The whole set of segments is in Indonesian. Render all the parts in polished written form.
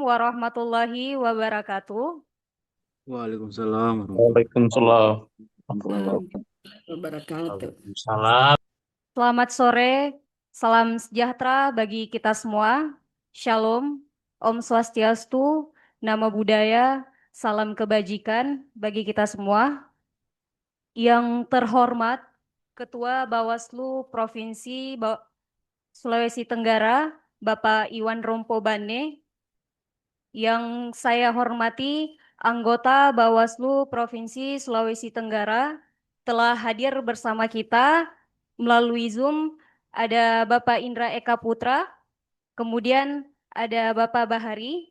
warahmatullahi wabarakatuh. Waalaikumsalam warahmatullahi Waalaikumsalam. Wabarakatuh. Salam. Selamat sore, salam sejahtera bagi kita semua. Shalom, Om Swastiastu, Namo Buddhaya, salam kebajikan bagi kita semua. Yang terhormat, Ketua Bawaslu Provinsi Sulawesi Tenggara, Bapak Iwan Rompobane. Yang saya hormati, anggota Bawaslu Provinsi Sulawesi Tenggara telah hadir bersama kita melalui Zoom. Ada Bapak Indra Eka Putra, kemudian ada Bapak Bahari.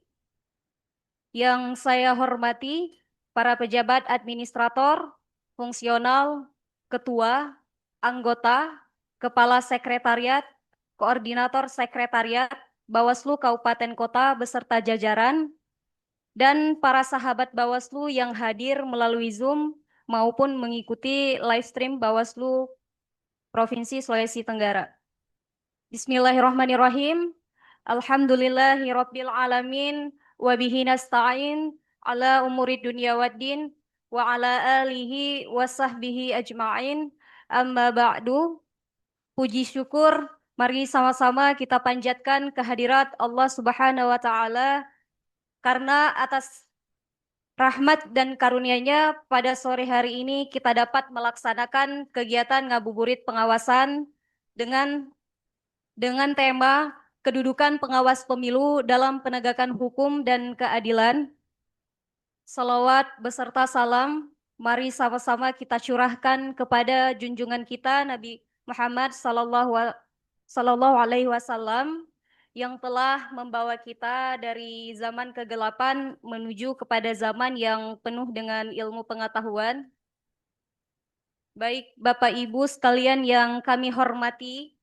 Yang saya hormati, para pejabat administrator, fungsional, ketua, anggota, kepala sekretariat, koordinator sekretariat, Bawaslu Kabupaten Kota beserta jajaran, dan para sahabat Bawaslu yang hadir melalui Zoom maupun mengikuti live stream Bawaslu Provinsi Sulawesi Tenggara. Bismillahirrahmanirrahim. Alhamdulillahirabbil alamin wa bihi nasta'in ala umuri dunya waddin wa ala alihi wa sahbihi ajma'in. Amma ba'du. Puji syukur mari sama-sama kita panjatkan kehadirat Allah Subhanahu wa taala karena atas rahmat dan karunia-Nya pada sore hari ini kita dapat melaksanakan kegiatan ngabuburit pengawasan dengan tema kedudukan pengawas pemilu dalam penegakan hukum dan keadilan. Salawat beserta salam, mari sama-sama kita curahkan kepada junjungan kita Nabi Muhammad Sallallahu Alaihi Wasallam yang telah membawa kita dari zaman kegelapan menuju kepada zaman yang penuh dengan ilmu pengetahuan. Baik Bapak Ibu sekalian yang kami hormati,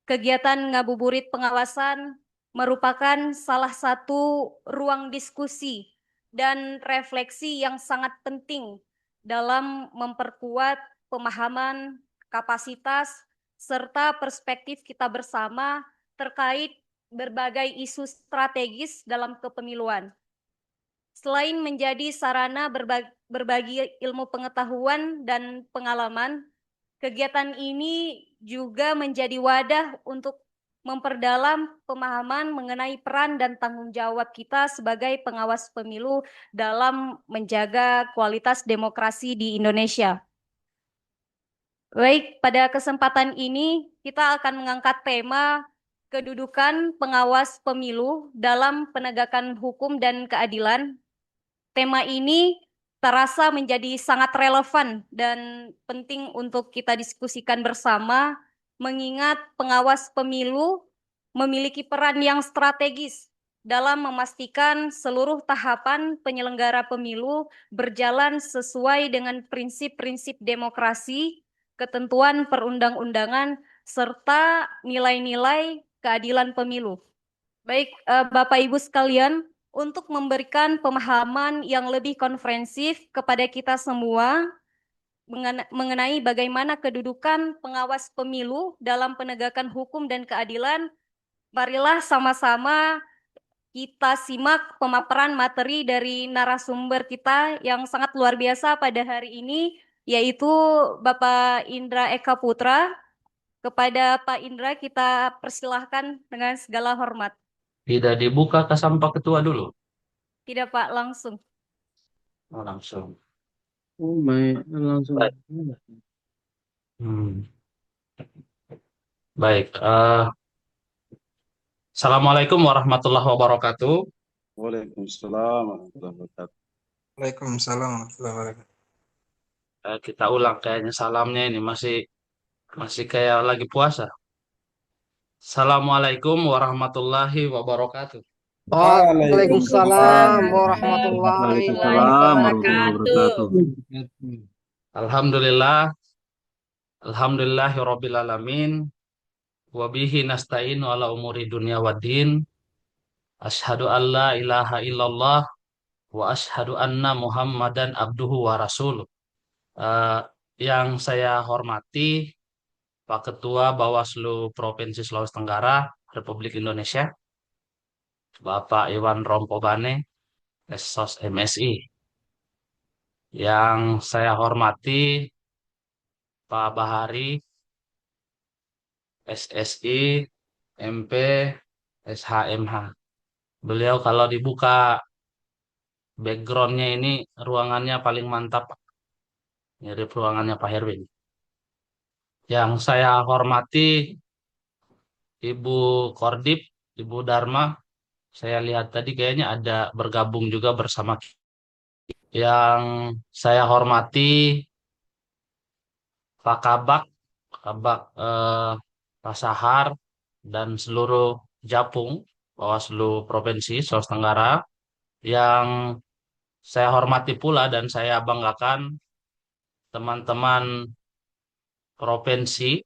kegiatan ngabuburit pengawasan merupakan salah satu ruang diskusi dan refleksi yang sangat penting dalam memperkuat pemahaman, kapasitas, serta perspektif kita bersama terkait berbagai isu strategis dalam kepemiluan. Selain menjadi sarana berbagi ilmu pengetahuan dan pengalaman, kegiatan ini juga menjadi wadah untuk memperdalam pemahaman mengenai peran dan tanggung jawab kita sebagai pengawas pemilu dalam menjaga kualitas demokrasi di Indonesia. Baik, pada kesempatan ini kita akan mengangkat tema kedudukan pengawas pemilu dalam penegakan hukum dan keadilan. Tema ini terasa menjadi sangat relevan dan penting untuk kita diskusikan bersama, mengingat pengawas pemilu memiliki peran yang strategis dalam memastikan seluruh tahapan penyelenggara pemilu berjalan sesuai dengan prinsip-prinsip demokrasi, ketentuan perundang-undangan, serta nilai-nilai keadilan pemilu. Baik, Bapak Ibu sekalian, untuk memberikan pemahaman yang lebih komprehensif kepada kita semua mengenai bagaimana kedudukan pengawas pemilu dalam penegakan hukum dan keadilan, marilah sama-sama kita simak pemaparan materi dari narasumber kita yang sangat luar biasa pada hari ini, yaitu Bapak Indra Eka Putra. Kepada Pak Indra kita persilahkan dengan segala hormat. Tidak dibuka ke sampah ketua dulu. Tidak Pak, langsung. Oh, langsung. Oh, langsung. Baik. Baik. Assalamualaikum warahmatullahi wabarakatuh. Waalaikumsalam warahmatullahi wabarakatuh. Waalaikumsalam warahmatullahi wabarakatuh. Kita ulang kayaknya salamnya ini masih kayak lagi puasa. Assalamualaikum warahmatullahi wabarakatuh. Waalaikumsalam Waalaikumsalam warahmatullahi warahmatullahi wabarakatuh. wabarakatuh. Alhamdulillah, alhamdulillahirabbil alamin. Wa bihi nasta'inu ala umuri dunya waddin. Asyhadu an la ilaha illallah wa asyhadu anna Muhammadan abduhu wa rasuluh. Eh, yang saya hormati Pak Ketua Bawaslu Provinsi Sulawesi Tenggara Republik Indonesia, Bapak Iwan Rompobane, Esos MSI. Yang saya hormati Pak Bahari, SSI, MP, SHMH. Beliau kalau dibuka backgroundnya ini ruangannya paling mantap, Pak. Mirip ruangannya Pak Herwin. Yang saya hormati Ibu Kordip, Ibu Dharma. Saya lihat tadi kayaknya ada bergabung juga bersama kita. Yang saya hormati Pak Kabak, Kabak Pak Sahar, dan seluruh Japung, Bawaslu Provinsi Sulawesi Tenggara. Yang saya hormati pula dan saya banggakan teman-teman provinsi,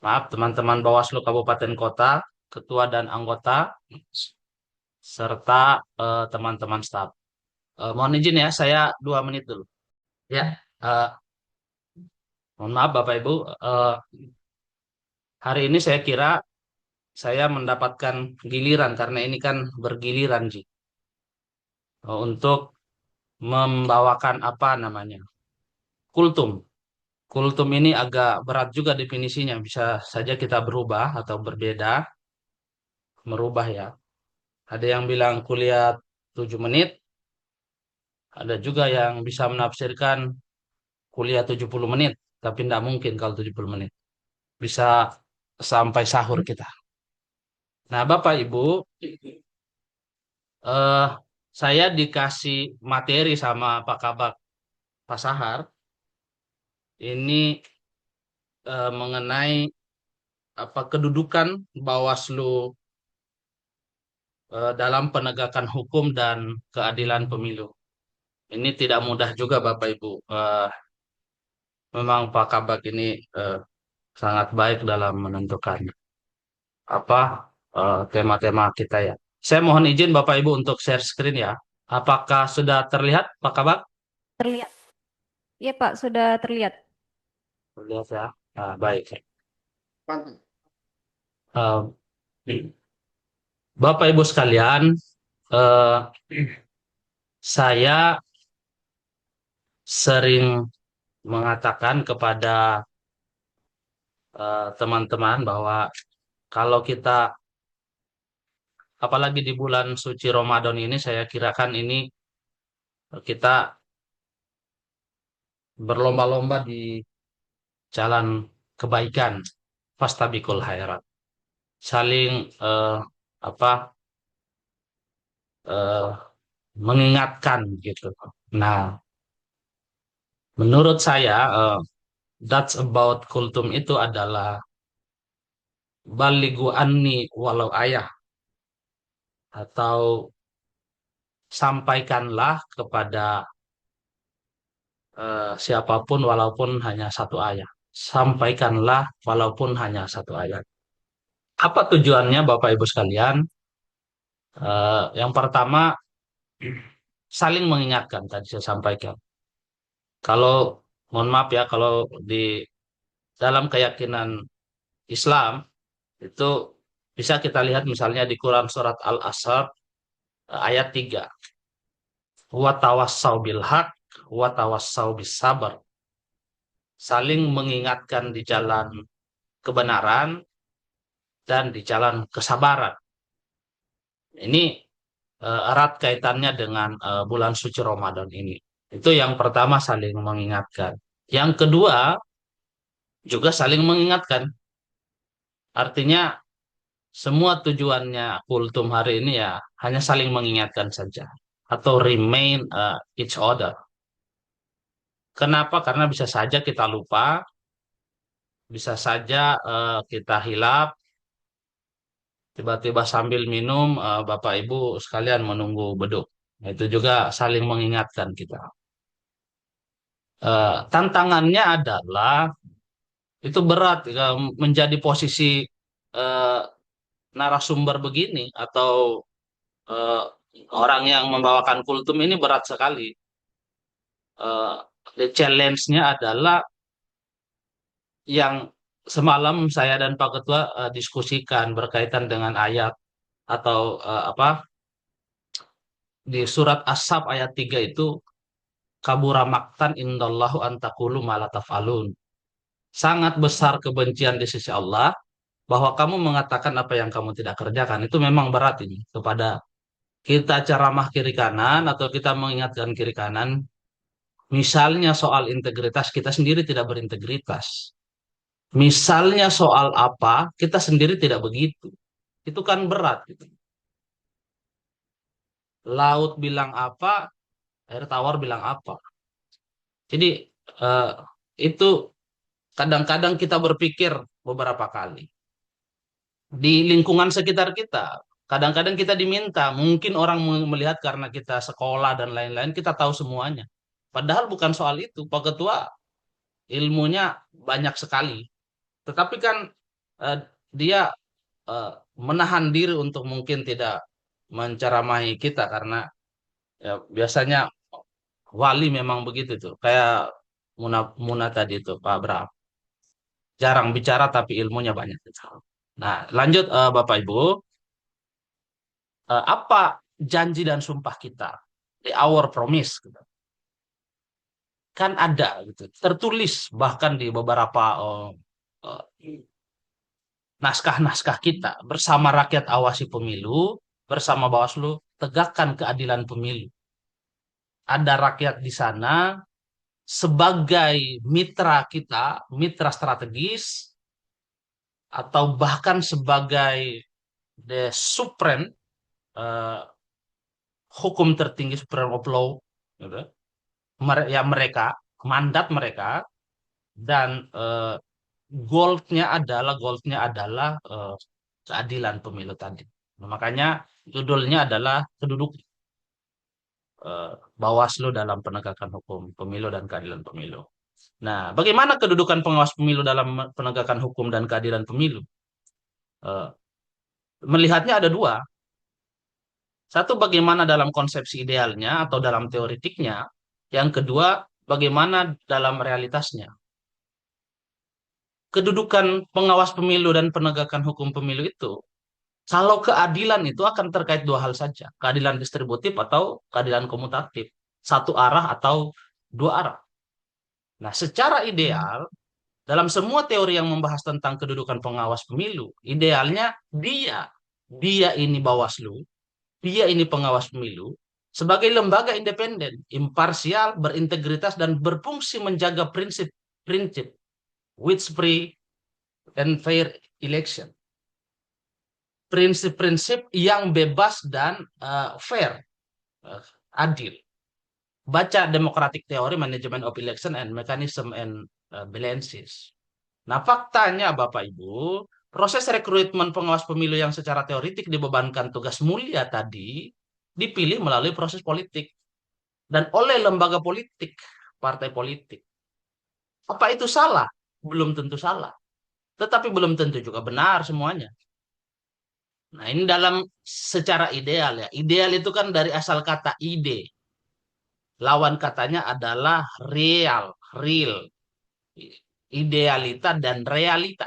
maaf, teman-teman Bawaslu Kabupaten Kota, ketua dan anggota, serta teman-teman staf. Mohon izin ya, saya 2 menit dulu. Ya, eh, mohon maaf Bapak Ibu, hari ini saya kira saya mendapatkan giliran karena ini kan bergiliran, Ji, untuk membawakan apa namanya, kultum. Kultum ini agak berat juga definisinya, bisa saja kita berubah atau berbeda, merubah ya. Ada yang bilang kuliah 7 menit, ada juga yang bisa menafsirkan kuliah 70 menit, tapi tidak mungkin kalau 70 menit. Bisa sampai sahur kita. Nah, Bapak Ibu, eh, saya dikasih materi sama Pak Kabak Pak Sahar ini mengenai apa kedudukan Bawaslu dalam penegakan hukum dan keadilan pemilu. Ini tidak mudah juga Bapak Ibu. Memang Pak Kabak ini sangat baik dalam menentukan apa tema-tema kita ya. Saya mohon izin Bapak Ibu untuk share screen ya. Apakah sudah terlihat Pak Kabak? Terlihat. Iya Pak, sudah terlihat. Terlihat ya. Nah, baik. Eh, Bapak Ibu sekalian, eh, saya sering mengatakan kepada teman-teman bahwa kalau kita, apalagi di bulan suci Ramadan ini, saya kirakan ini kita berlomba-lomba di jalan kebaikan, fastabiqul khairat, saling apa eh, mengingatkan gitu. Nah, menurut saya that's about kultum itu adalah balighu anni walau ayah, atau sampaikanlah kepada siapapun walaupun hanya satu ayat. Sampaikanlah walaupun hanya satu ayat. Apa tujuannya Bapak Ibu sekalian? Yang pertama, saling mengingatkan tadi saya sampaikan. Kalau mohon maaf ya, kalau di dalam keyakinan Islam itu bisa kita lihat misalnya di Quran surat Al-Asr ayat 3. Wa tawassau bil haq wa tawassau bis sabar. Saling mengingatkan di jalan kebenaran dan di jalan kesabaran. Ini erat kaitannya dengan bulan suci Ramadan ini. Itu yang pertama, saling mengingatkan. Yang kedua juga saling mengingatkan. Artinya semua tujuannya kultum hari ini ya hanya saling mengingatkan saja atau remain each other. Kenapa? Karena bisa saja kita lupa, bisa saja kita hilap, tiba-tiba sambil minum Bapak Ibu sekalian menunggu beduk. Nah, itu juga saling mengingatkan kita. Tantangannya adalah itu berat menjadi posisi eh, narasumber begini atau eh, orang yang membawakan kultum ini berat sekali. Eh, the challenge-nya adalah yang semalam saya dan Pak Ketua diskusikan berkaitan dengan ayat atau apa di surat As-Sab ayat 3 itu kabura maktan indallahu antakulu malatafalun. Sangat besar kebencian di sisi Allah bahwa kamu mengatakan apa yang kamu tidak kerjakan. Itu memang berat ini kepada kita ceramah kiri kanan atau kita mengingatkan kiri kanan. Misalnya soal integritas, kita sendiri tidak berintegritas. Misalnya soal apa, kita sendiri tidak begitu. Itu kan berat gitu. Laut bilang apa, air tawar bilang apa. Jadi eh, itu kadang-kadang kita berpikir beberapa kali. Di lingkungan sekitar kita, kadang-kadang kita diminta, mungkin orang melihat karena kita sekolah dan lain-lain, kita tahu semuanya. Padahal bukan soal itu. Pak Ketua ilmunya banyak sekali. Tetapi kan eh, dia eh, menahan diri untuk mungkin tidak menceramahi kita karena ya, biasanya wali memang begitu tuh. Kayak Muna, Muna tadi itu, Pak Abraham. Jarang bicara tapi ilmunya banyak. Nah, lanjut Bapak Ibu. Apa janji dan sumpah kita? The our promise. Gitu. Kan ada gitu. Tertulis bahkan di beberapa eh, naskah-naskah kita. Bersama rakyat awasi pemilu, bersama Bawaslu, tegakkan keadilan pemilu. Ada rakyat di sana sebagai mitra kita, mitra strategis, atau bahkan sebagai the supreme eh, hukum tertinggi supreme of law, gitu. Ya mereka, mandat mereka, dan goldnya adalah keadilan pemilu tadi. Nah, makanya judulnya adalah kedudukan Bawaslu dalam penegakan hukum pemilu dan keadilan pemilu. Nah, bagaimana kedudukan pengawas pemilu dalam penegakan hukum dan keadilan pemilu? Eh, Melihatnya ada dua. Satu, bagaimana dalam konsepsi idealnya atau dalam teoritiknya. Yang kedua, bagaimana dalam realitasnya. Kedudukan pengawas pemilu dan penegakan hukum pemilu itu, kalau keadilan itu akan terkait dua hal saja. Keadilan distributif atau keadilan komutatif. Satu arah atau dua arah. Nah, secara ideal, dalam semua teori yang membahas tentang kedudukan pengawas pemilu, idealnya dia ini Bawaslu, dia ini pengawas pemilu, sebagai lembaga independen, imparsial, berintegritas, dan berfungsi menjaga prinsip-prinsip with free and fair election. Prinsip-prinsip yang bebas dan fair, adil. Baca Democratic Theory, Management of Election and Mechanism and Balances. Nah, faktanya Bapak Ibu, proses rekrutmen pengawas pemilu yang secara teoritik dibebankan tugas mulia tadi dipilih melalui proses politik dan oleh lembaga politik, partai politik. Apa itu salah? Belum tentu salah. Tetapi belum tentu juga benar semuanya. Nah, ini dalam secara ideal ya. Ideal itu kan dari asal kata ide. Lawan katanya adalah real, idealita dan realita.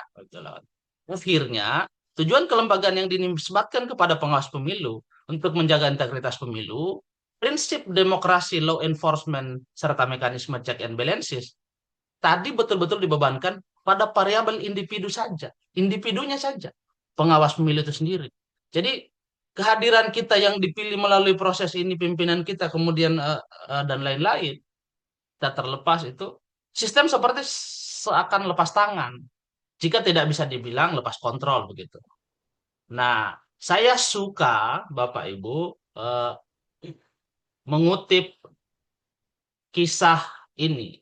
Akhirnya, tujuan kelembagaan yang dinisbatkan kepada pengawas pemilu untuk menjaga integritas pemilu, prinsip demokrasi, law enforcement, serta mekanisme check and balances, tadi betul-betul dibebankan pada variabel individu saja, individunya saja, pengawas pemilu itu sendiri. Jadi kehadiran kita yang dipilih melalui proses ini, pimpinan kita kemudian dan lain-lain, kita terlepas itu sistem seperti seakan lepas tangan jika tidak bisa dibilang lepas kontrol begitu. Nah, saya suka Bapak Ibu mengutip kisah ini,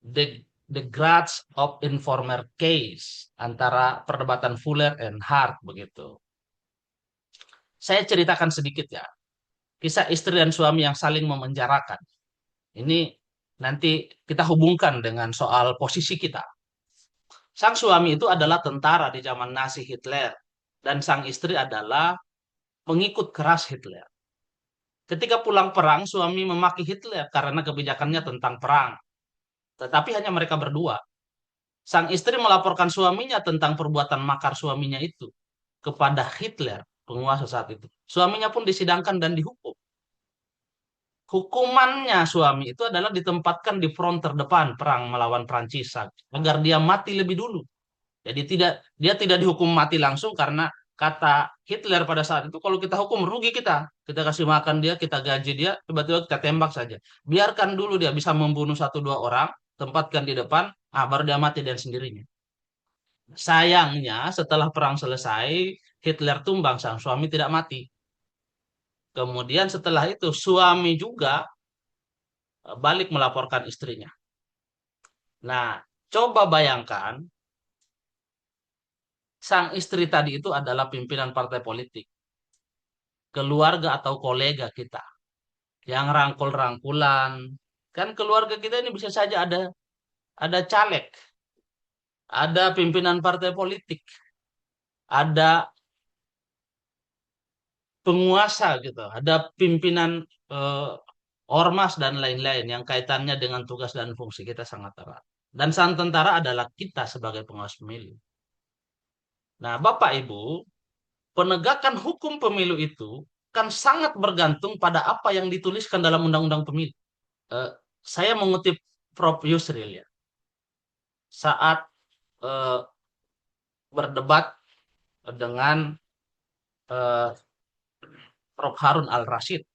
the Grudge of Informer Case antara perdebatan Fuller and Hart begitu. Saya ceritakan sedikit ya. Kisah istri dan suami yang saling memenjarakan. Ini nanti kita hubungkan dengan soal posisi kita. Sang suami itu adalah tentara di zaman Nazi Hitler. Dan sang istri adalah pengikut keras Hitler. Ketika pulang perang, suami memaki Hitler karena kebijakannya tentang perang. Tetapi hanya mereka berdua. Sang istri melaporkan suaminya tentang perbuatan makar suaminya itu kepada Hitler, penguasa saat itu. Suaminya pun disidangkan dan dihukum. hukumannya suami itu adalah ditempatkan di front terdepan perang melawan Prancis agar dia mati lebih dulu. Jadi dia tidak dihukum mati langsung karena kata Hitler pada saat itu kalau kita hukum rugi kita. Kita kasih makan dia, kita gaji dia, tiba-tiba kita tembak saja. Biarkan dulu dia bisa membunuh satu dua orang, tempatkan di depan, baru dia mati dan sendirinya. Sayangnya setelah perang selesai, Hitler tumbang, sang suami tidak mati. Kemudian setelah itu suami juga balik melaporkan istrinya. Nah, coba bayangkan sang istri tadi itu adalah pimpinan partai politik, keluarga atau kolega kita yang rangkul-rangkulan. Kan keluarga kita ini bisa saja ada caleg, ada pimpinan partai politik, ada penguasa gitu, ada pimpinan eh, ormas dan lain-lain yang kaitannya dengan tugas dan fungsi kita sangat erat. Dan sang tentara adalah kita sebagai pengawas pemilu. Nah, Bapak Ibu, penegakan hukum pemilu itu kan sangat bergantung pada apa yang dituliskan dalam Undang-Undang Pemilu. Eh, saya mengutip Prof. Yusril ya, saat eh, berdebat dengan eh, Prof. Harun Al-Rashid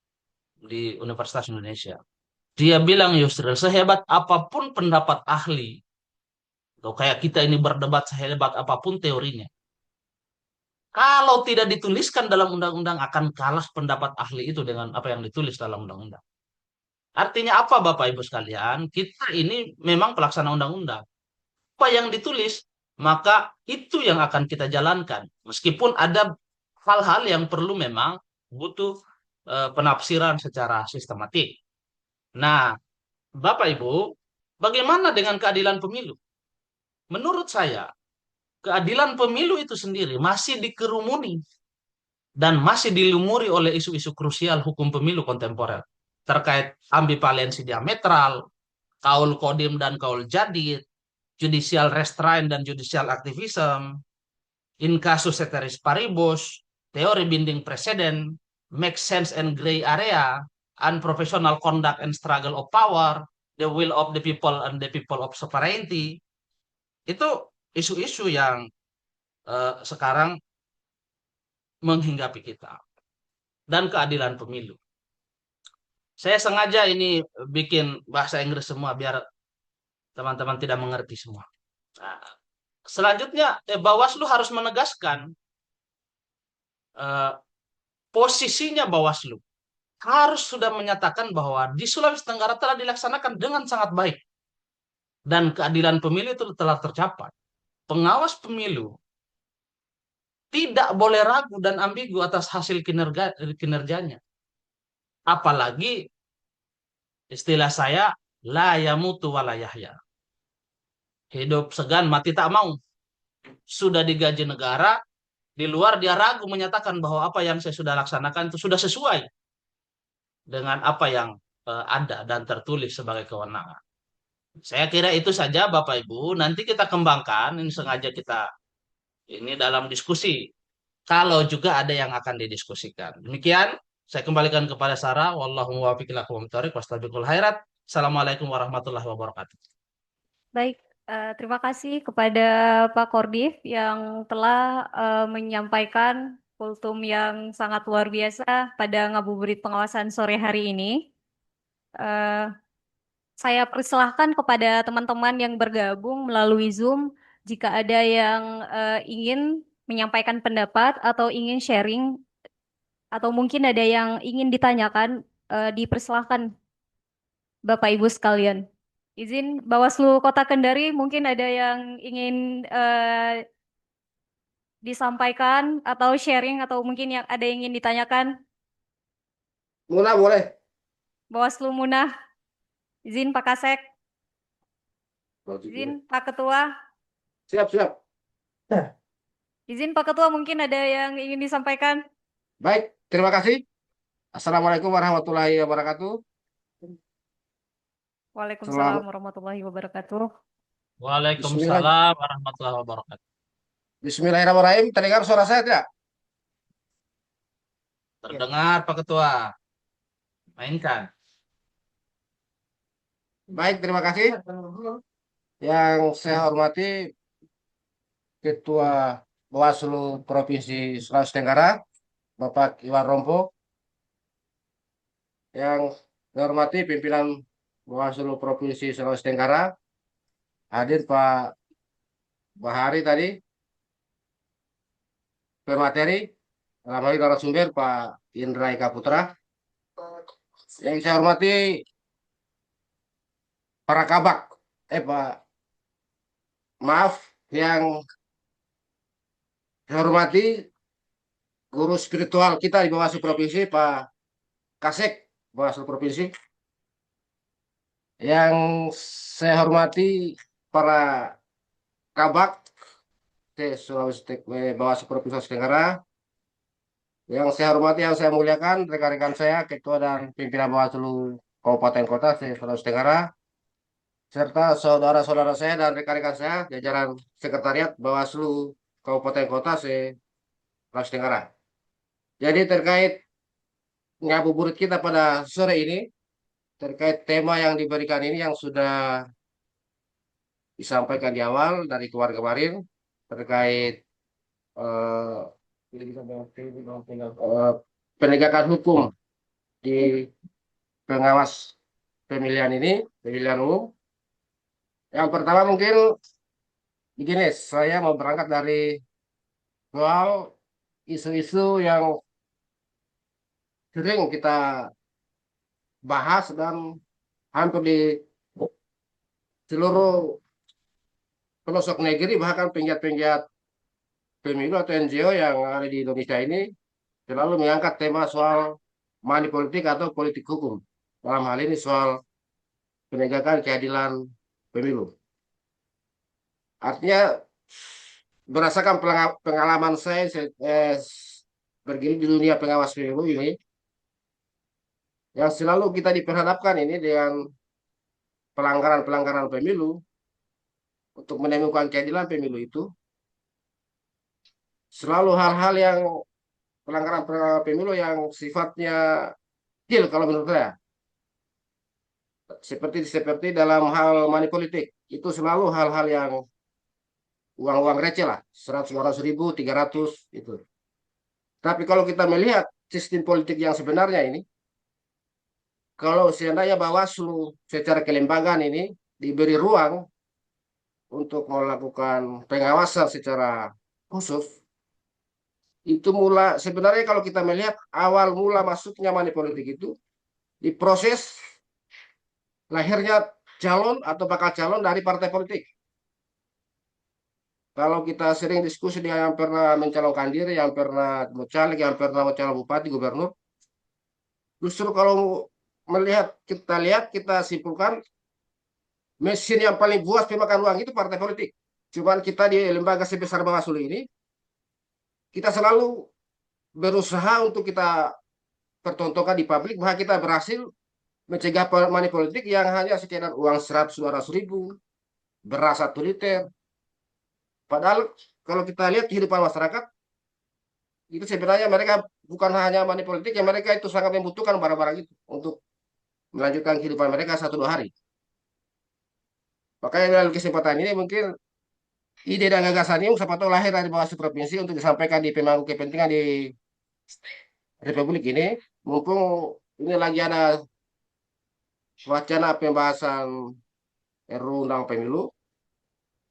di Universitas Indonesia. Dia bilang, Yusril, sehebat apapun pendapat ahli, atau kayak kita ini berdebat sehebat apapun teorinya, kalau tidak dituliskan dalam undang-undang akan kalah pendapat ahli itu dengan apa yang ditulis dalam undang-undang. Artinya apa Bapak Ibu sekalian? Kita ini memang pelaksana undang-undang. Apa yang ditulis, maka itu yang akan kita jalankan. Meskipun ada hal-hal yang perlu memang butuh penafsiran secara sistematik. Nah, Bapak Ibu, bagaimana dengan keadilan pemilu? Menurut saya, keadilan pemilu itu sendiri masih dikerumuni dan masih dilumuri oleh isu-isu krusial hukum pemilu kontemporer terkait ambivalensi diametral, kaul kodim dan kaul jadid, judicial restraint dan judicial activism, in casus ceteris paribus, teori binding precedent, make sense and gray area, unprofessional conduct and struggle of power, the will of the people and the people of sovereignty. Itu isu-isu yang sekarang menghinggapi kita. Dan keadilan pemilu. Saya sengaja ini bikin bahasa Inggris semua biar teman-teman tidak mengerti semua. Nah, selanjutnya, Bawaslu harus menegaskan eh, posisinya Bawaslu. Harus sudah menyatakan bahwa di Sulawesi Tenggara telah dilaksanakan dengan sangat baik. Dan keadilan pemilu itu telah tercapai. Pengawas pemilu tidak boleh ragu dan ambigu atas hasil kinerjanya. Apalagi istilah saya, la yamutu wa la yahya. Hidup segan, mati tak mau. Sudah digaji negara, di luar dia ragu menyatakan bahwa apa yang saya sudah laksanakan itu sudah sesuai dengan apa yang ada dan tertulis sebagai kewenangan. Saya kira itu saja Bapak Ibu. Nanti kita kembangkan, ini sengaja kita ini dalam diskusi. Kalau juga ada yang akan didiskusikan. Demikian, saya kembalikan kepada Sarah. Wallahu muwaffiq ila aqwamit thoriq wastabiqul khairat. Assalamualaikum warahmatullahi wabarakatuh. Baik, terima kasih kepada Pak Kordif yang telah menyampaikan kultum yang sangat luar biasa pada ngabuburit pengawasan sore hari ini. Eh, saya persilahkan kepada teman-teman yang bergabung melalui Zoom jika ada yang ingin menyampaikan pendapat atau ingin sharing atau mungkin ada yang ingin ditanyakan, dipersilahkan Bapak Ibu sekalian. Izin Bawaslu Kota Kendari mungkin ada yang ingin disampaikan atau sharing atau mungkin yang ada yang ingin ditanyakan. Munah boleh. Bawaslu Munah, izin Pak Kasek, izin Pak Ketua, Siap, siap. izin Pak Ketua mungkin ada yang ingin disampaikan. Baik, terima kasih. Assalamualaikum warahmatullahi wabarakatuh. Waalaikumsalam warahmatullahi wabarakatuh. Waalaikumsalam warahmatullahi wabarakatuh. Bismillahirrahmanirrahim. Terdengar suara saya tidak? Terdengar Pak Ketua. Mainkan. Baik, terima kasih. Yang saya hormati Ketua Bawaslu Provinsi Sulawesi Tenggara, Bapak Iwan Rompo. Yang saya hormati pimpinan Bawaslu Provinsi Sulawesi Tenggara, hadir Pak Bahari tadi, pemateri, dalam hal ini narasumber Pak Indra Eka Putra. Yang saya hormati para kabak, Pak, maaf, yang saya hormati guru spiritual kita di Bawaslu Provinsi, Pak Kasek, Bawaslu Provinsi. Yang saya hormati para kabak Bawaslu Provinsi Sulawesi Tenggara. Yang saya hormati, yang saya muliakan, rekan-rekan saya, ketua dan pimpinan Bawaslu Kabupaten Kota Sulawesi Tenggara, serta saudara-saudara saya dan rekan-rekan saya, jajaran sekretariat Bawaslu Kabupaten Kota Sulawesi Tenggara. Jadi terkait ngabuburit kita pada sore ini, terkait tema yang diberikan ini yang sudah disampaikan di awal dari keluarga kemarin, terkait penegakan hukum di pengawas pemilihan ini, pemilihan umum. Yang pertama mungkin begini, saya mau berangkat dari soal isu-isu yang sering kita bahas dan hampir di seluruh pelosok negeri, bahkan penggiat-penggiat pemilu atau NGO yang ada di Indonesia ini selalu mengangkat tema soal money politik atau politik hukum. Dalam hal ini soal penegakan keadilan pemilu. Artinya berdasarkan pengalaman saya bergelut di dunia pengawas pemilu ini, yang selalu kita diperhadapkan ini dengan pelanggaran-pelanggaran pemilu untuk menemukan keadilan pemilu itu selalu hal-hal yang pelanggaran pemilu yang sifatnya kecil kalau menurut saya. Seperti dalam hal money politik, itu selalu hal-hal yang uang-uang receh lah, 100, 200 ribu, 300 itu. Tapi kalau kita melihat sistem politik yang sebenarnya ini, kalau seandainya Bawaslu secara kelembagaan ini diberi ruang untuk melakukan pengawasan secara khusus, itu sebenarnya kalau kita melihat awal mula masuknya money politik itu di proses lahirnya calon atau bakal calon dari partai politik. Kalau kita sering diskusi dengan yang pernah mencalonkan diri, yang pernah mau caleg, yang pernah mau calon bupati, gubernur, justru kalau kita simpulkan mesin yang paling buas pemakan uang itu partai politik. Cuman kita di lembaga sebesar Bawaslu ini, kita selalu berusaha untuk kita pertontonkan di publik bahwa kita berhasil mencegah money politik yang hanya sekedar uang 100-200 ribu, beras 1 liter. Padahal kalau kita lihat kehidupan masyarakat, itu sebenarnya mereka bukan hanya money politik, yang mereka itu sangat membutuhkan barang-barang itu untuk melanjutkan kehidupan mereka 1-2 hari. Makanya dalam kesempatan ini mungkin ide dan gagasan ini siapa tahu lahir dari Bawaslu Provinsi untuk disampaikan di pemangku kepentingan di Republik ini. Mumpung ini lagi ada wacana pembahasan RUU Undang Pemilu,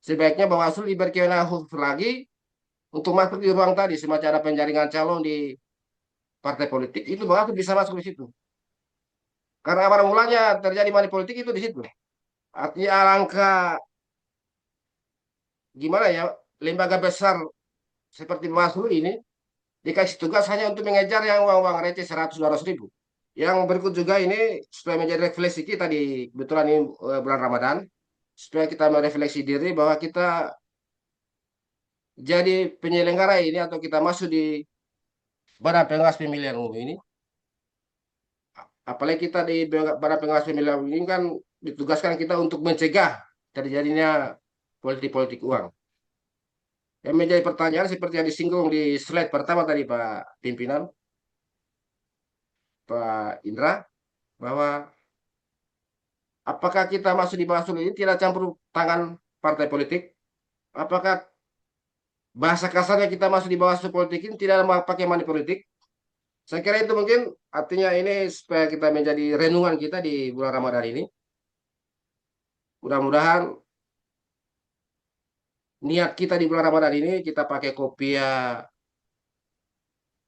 sebaiknya Bawaslu diberi kewenangan khusus lagi untuk masuk di ruang tadi, semacam ada penjaringan calon di partai politik, itu Bawaslu bisa masuk di situ. Karena awal mulanya terjadi money politik itu di situ. Artinya alangkah gimana ya, lembaga besar seperti Bawaslu ini dikasih tugas hanya untuk mengejar yang uang-uang receh 100-200 ribu. Yang berikut juga ini supaya menjadi refleksi kita di kebetulan ini bulan Ramadan, supaya kita merefleksi diri bahwa kita jadi penyelenggara ini atau kita masuk di Badan Pengawas Pemilihan Umum ini. Apalagi kita di Badan Pengawas Pemilihan Umum ini kan ditugaskan kita untuk mencegah terjadinya politik-politik uang. Yang menjadi pertanyaan seperti yang disinggung di slide pertama tadi Pak Pimpinan, Pak Indra, bahwa Apakah kita masuk di Bawaslu ini tidak campur tangan partai politik? Apakah bahasa kasarnya kita masuk di Bawaslu politik ini tidak pakai money politik? Saya kira itu mungkin artinya ini supaya kita menjadi renungan kita di bulan Ramadan ini. Mudah-mudahan niat kita di bulan Ramadan ini kita pakai kopiah,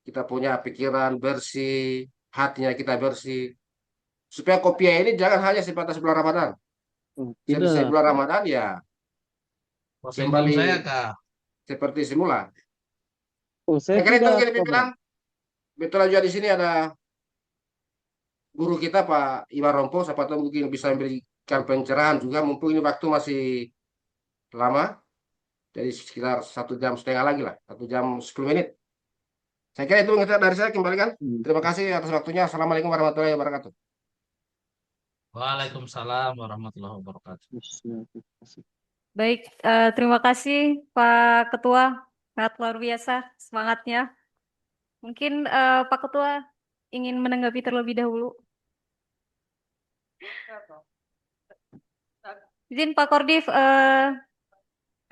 kita punya pikiran bersih, hatinya kita bersih. Supaya kopiah ini jangan hanya sebatas bulan Ramadan. Oh, Selesai tidak. bulan Ramadan ya Posendum kembali saya Kak. seperti semula. Oh, saya Saya kira itu tidak, mungkin Pak pimpinan. Bram. Betul juga di sini ada guru kita Pak Iwan Rompo, siapa tahu mungkin bisa memberikan pencerahan juga, mumpung ini waktu masih lama, jadi sekitar 1,5 jam lagi lah, 1 jam 10 menit. Saya kira itu kita dari saya kembalikan. Terima kasih atas waktunya. Assalamualaikum warahmatullahi wabarakatuh. Waalaikumsalam warahmatullahi wabarakatuh. Baik, terima kasih Pak Ketua, sangat luar biasa semangatnya. Mungkin Pak Ketua ingin menanggapi terlebih dahulu. Izin Pak Kordif,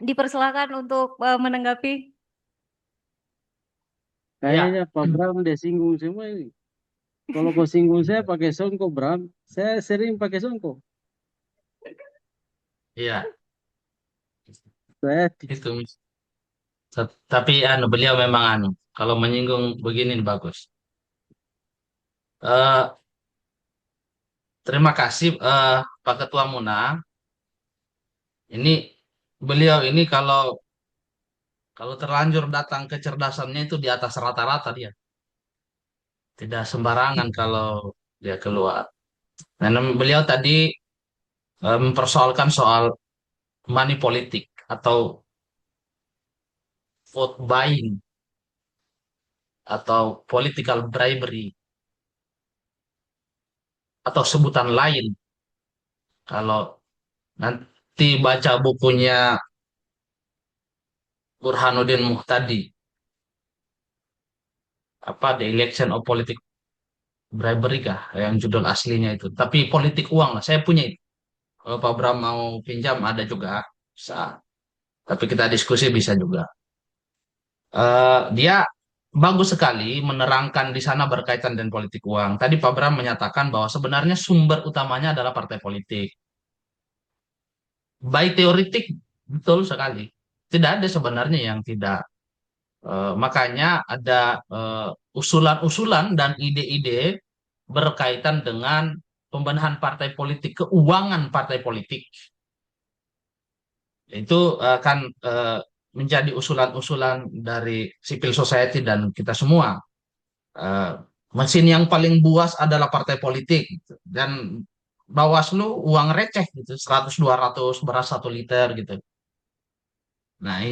dipersilakan untuk menanggapi. Kayaknya Pak Bram dia singgung semua ini. Kalau kau singgung saya pakai songkok, Bram. Saya sering pakai songkok. Iya, Saya itu. Tapi beliau memang kalau menyinggung begini bagus. Eh, Terima kasih Pak Ketua Muna. Ini beliau ini kalau terlanjur datang kecerdasannya itu di atas rata-rata dia. Tidak sembarangan kalau dia keluar. Dan beliau tadi mempersoalkan soal money politik atau vote buying atau political bribery atau sebutan lain. Kalau nanti baca bukunya Burhanuddin Muhtadi, apa The Election of Politic Bribery kah yang judul aslinya itu. Tapi politik uang lah, saya punya itu. Kalau Pak Bram mau pinjam ada juga, bisa. Tapi kita diskusi bisa juga. Dia bagus sekali menerangkan di sana berkaitan dengan politik uang. Tadi Pak Bram menyatakan bahwa sebenarnya sumber utamanya adalah partai politik. Baik teoritik, betul sekali. Tidak ada sebenarnya yang tidak. Makanya ada usulan-usulan dan ide-ide berkaitan dengan pembenahan partai politik, keuangan partai politik. Itu akan menjadi usulan-usulan dari civil society dan kita semua. Eh, Mesin yang paling buas adalah partai politik gitu. Dan Bawaslu uang receh gitu, 100-200 beras 1 liter gitu. Nah,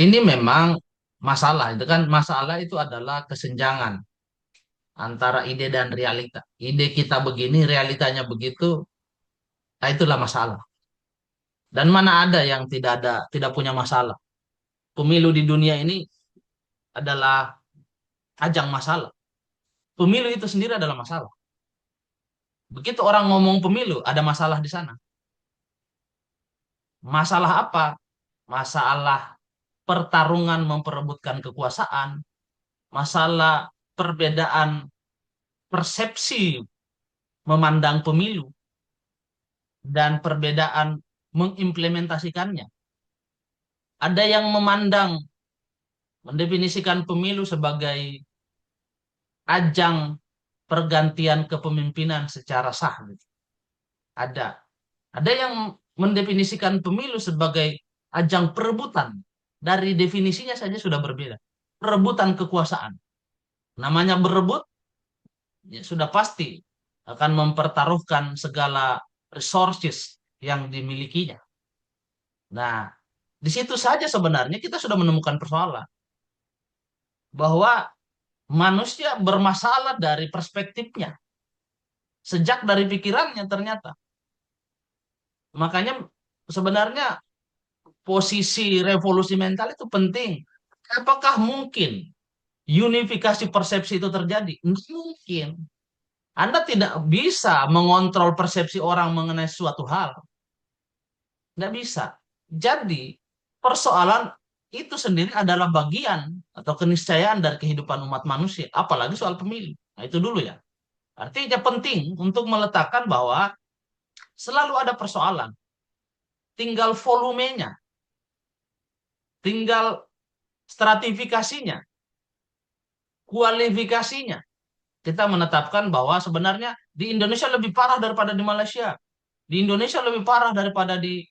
ini memang masalah itu kan masalah itu adalah kesenjangan antara ide dan realita. Ide kita begini, realitanya begitu, nah itulah masalah. Dan mana ada yang tidak punya masalah. Pemilu di dunia ini adalah ajang masalah. Pemilu itu sendiri adalah masalah. Begitu orang ngomong pemilu, ada masalah di sana. Masalah apa? Masalah pertarungan memperebutkan kekuasaan, masalah perbedaan persepsi memandang pemilu, dan perbedaan mengimplementasikannya. Ada yang mendefinisikan pemilu sebagai ajang pergantian kepemimpinan secara sah. Ada. Ada yang mendefinisikan pemilu sebagai ajang perebutan. Dari definisinya saja sudah berbeda. Perebutan kekuasaan. Namanya berebut, ya sudah pasti akan mempertaruhkan segala resources yang dimilikinya. Nah, di situ saja sebenarnya kita sudah menemukan persoalan. Bahwa manusia bermasalah dari perspektifnya. Sejak dari pikirannya ternyata. Makanya sebenarnya posisi revolusi mental itu penting. Apakah mungkin unifikasi persepsi itu terjadi? Mungkin. Anda tidak bisa mengontrol persepsi orang mengenai suatu hal. Nggak bisa. Jadi, persoalan itu sendiri adalah bagian atau keniscayaan dari kehidupan umat manusia, apalagi soal pemilu. Nah, itu dulu ya. Artinya penting untuk meletakkan bahwa selalu ada persoalan. Tinggal volumenya, tinggal stratifikasinya, kualifikasinya. Kita menetapkan bahwa sebenarnya di Indonesia lebih parah daripada di Malaysia. Di Indonesia lebih parah daripada di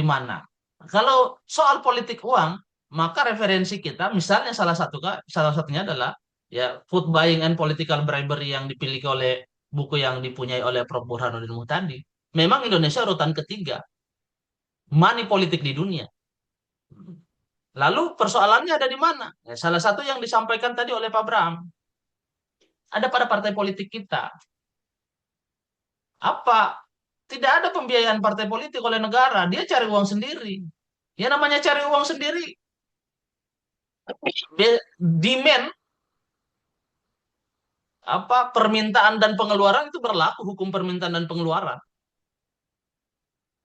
mana. Kalau soal politik uang, maka referensi kita misalnya salah satunya adalah ya food buying and political bribery yang dipilih oleh buku yang dipunyai oleh Prof. Burhanuddin Muhtadi. Memang Indonesia urutan ketiga money politik di dunia. Lalu persoalannya ada di mana? Ya, salah satu yang disampaikan tadi oleh Pak Bram, ada pada partai politik kita. Apa? Tidak ada pembiayaan partai politik oleh negara. Dia cari uang sendiri. Ya namanya cari uang sendiri. Demand permintaan dan pengeluaran itu berlaku hukum permintaan dan pengeluaran.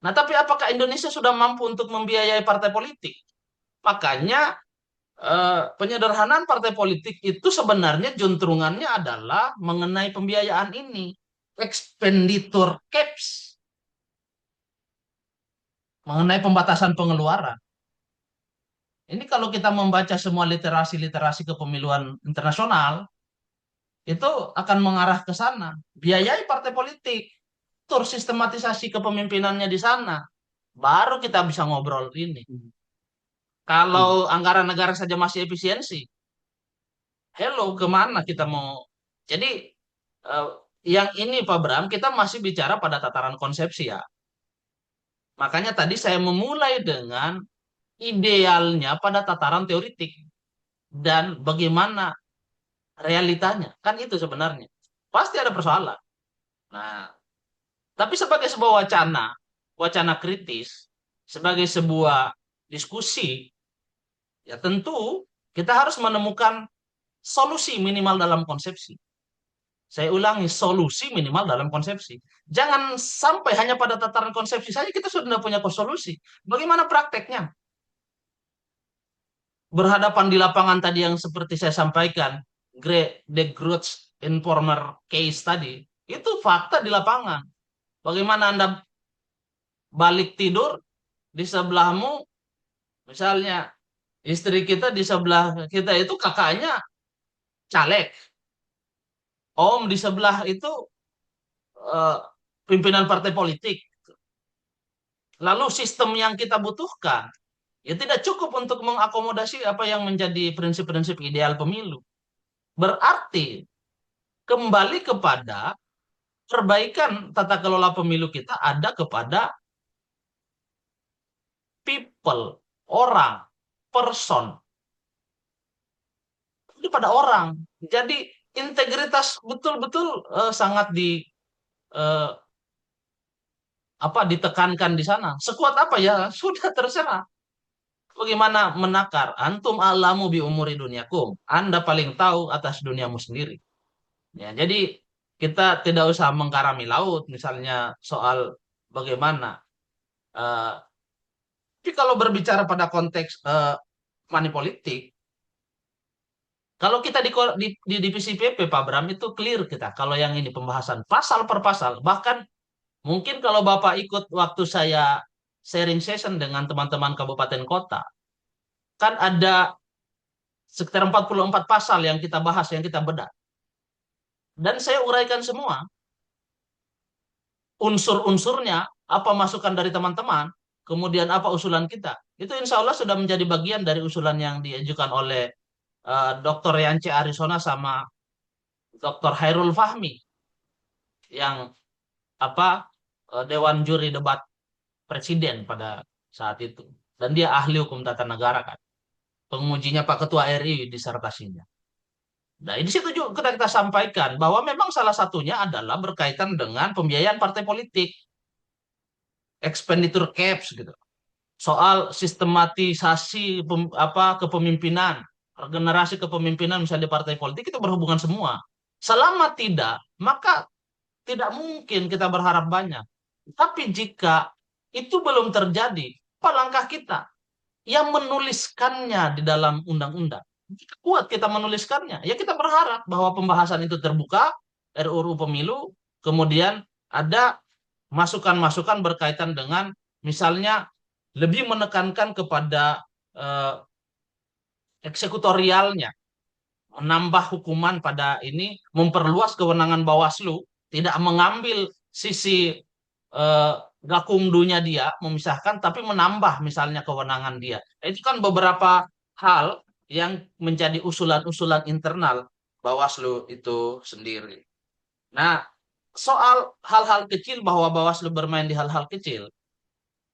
Nah, tapi apakah Indonesia sudah mampu untuk membiayai partai politik? Makanya penyederhanaan partai politik itu sebenarnya juntrungannya adalah mengenai pembiayaan ini, expenditure caps, mengenai pembatasan pengeluaran. Ini kalau kita membaca semua literasi-literasi kepemiluan internasional, itu akan mengarah ke sana. Biayai partai politik, tur sistematisasi kepemimpinannya di sana, baru kita bisa ngobrol ini. Kalau anggaran negara saja masih efisiensi, hello, kemana kita mau? Jadi, yang ini Pak Bram, kita masih bicara pada tataran konsepsi ya. Makanya tadi saya memulai dengan idealnya pada tataran teoritik dan bagaimana realitanya. Kan itu sebenarnya. Pasti ada persoalan. Nah, tapi sebagai sebuah wacana, wacana kritis, sebagai sebuah diskusi, ya tentu kita harus menemukan solusi minimal dalam konsepsi. Saya ulangi, solusi minimal dalam konsepsi. Jangan sampai hanya pada tataran konsepsi saja kita sudah punya solusi. Bagaimana prakteknya? Berhadapan di lapangan tadi yang seperti saya sampaikan, the Grudge informer case tadi, itu fakta di lapangan. Bagaimana Anda balik tidur, di sebelahmu, misalnya istri kita di sebelah kita itu kakaknya caleg, om di sebelah itu eh, pimpinan partai politik. Lalu sistem yang kita butuhkan, ya tidak cukup untuk mengakomodasi apa yang menjadi prinsip-prinsip ideal pemilu. Berarti kembali kepada perbaikan tata kelola pemilu kita ada kepada people, orang, person. Itu pada orang. Jadi integritas betul-betul sangat eh, ditekankan di sana. Sekuat apa ya? Sudah terserah. Bagaimana menakar? Antum alamu bi umuri dunyakum. Anda paling tahu atas duniamu sendiri. Ya, jadi kita tidak usah mengkarami laut, misalnya soal bagaimana. Eh, tapi kalau berbicara pada konteks money politik, kalau kita di divisi PP, Pak Bram, itu clear kita. Kalau yang ini pembahasan pasal per pasal, bahkan mungkin kalau Bapak ikut waktu saya sharing session dengan teman-teman kabupaten kota, kan ada sekitar 44 pasal yang kita bahas, yang kita bedah. Dan saya uraikan semua unsur-unsurnya, apa masukan dari teman-teman, kemudian apa usulan kita. Itu insya Allah sudah menjadi bagian dari usulan yang diajukan oleh Dr. Yance Arisona sama Dr. Hairul Fahmi yang Dewan Juri Debat Presiden pada saat itu. Dan dia ahli hukum tata negara kan. Pengujinya Pak Ketua RI disertasinya. Nah, di situ juga kita sampaikan bahwa memang salah satunya adalah berkaitan dengan pembiayaan partai politik, expenditure caps gitu. Soal sistematisasi kepemimpinan, regenerasi kepemimpinan misalnya di partai politik itu berhubungan semua. Selama tidak, maka tidak mungkin kita berharap banyak. Tapi jika itu belum terjadi, apa langkah kita? Yang menuliskannya di dalam undang-undang. Jika kuat kita menuliskannya, ya kita berharap bahwa pembahasan itu terbuka, RUU Pemilu, kemudian ada masukan-masukan berkaitan dengan misalnya lebih menekankan kepada eh, eksekutorialnya, menambah hukuman pada ini, memperluas kewenangan Bawaslu, tidak mengambil sisi eh, gakumdunya dia, memisahkan, tapi menambah misalnya kewenangan dia. Itu kan beberapa hal yang menjadi usulan-usulan internal Bawaslu itu sendiri. Nah, soal hal-hal kecil bahwa Bawaslu bermain di hal-hal kecil,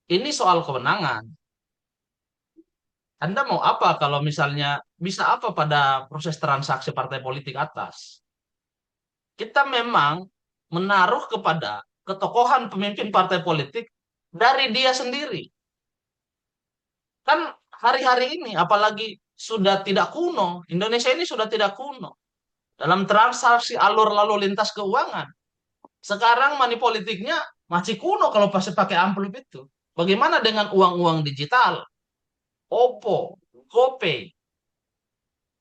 ini soal kewenangan. Anda mau apa kalau misalnya bisa apa pada proses transaksi partai politik atas? Kita memang menaruh kepada ketokohan pemimpin partai politik dari dia sendiri. Kan hari-hari ini apalagi sudah tidak kuno, Indonesia ini sudah tidak kuno dalam transaksi alur lalu lintas keuangan. Sekarang money politiknya masih kuno kalau pasti pakai amplop itu. Bagaimana dengan uang-uang digital, OPPO, GoPay,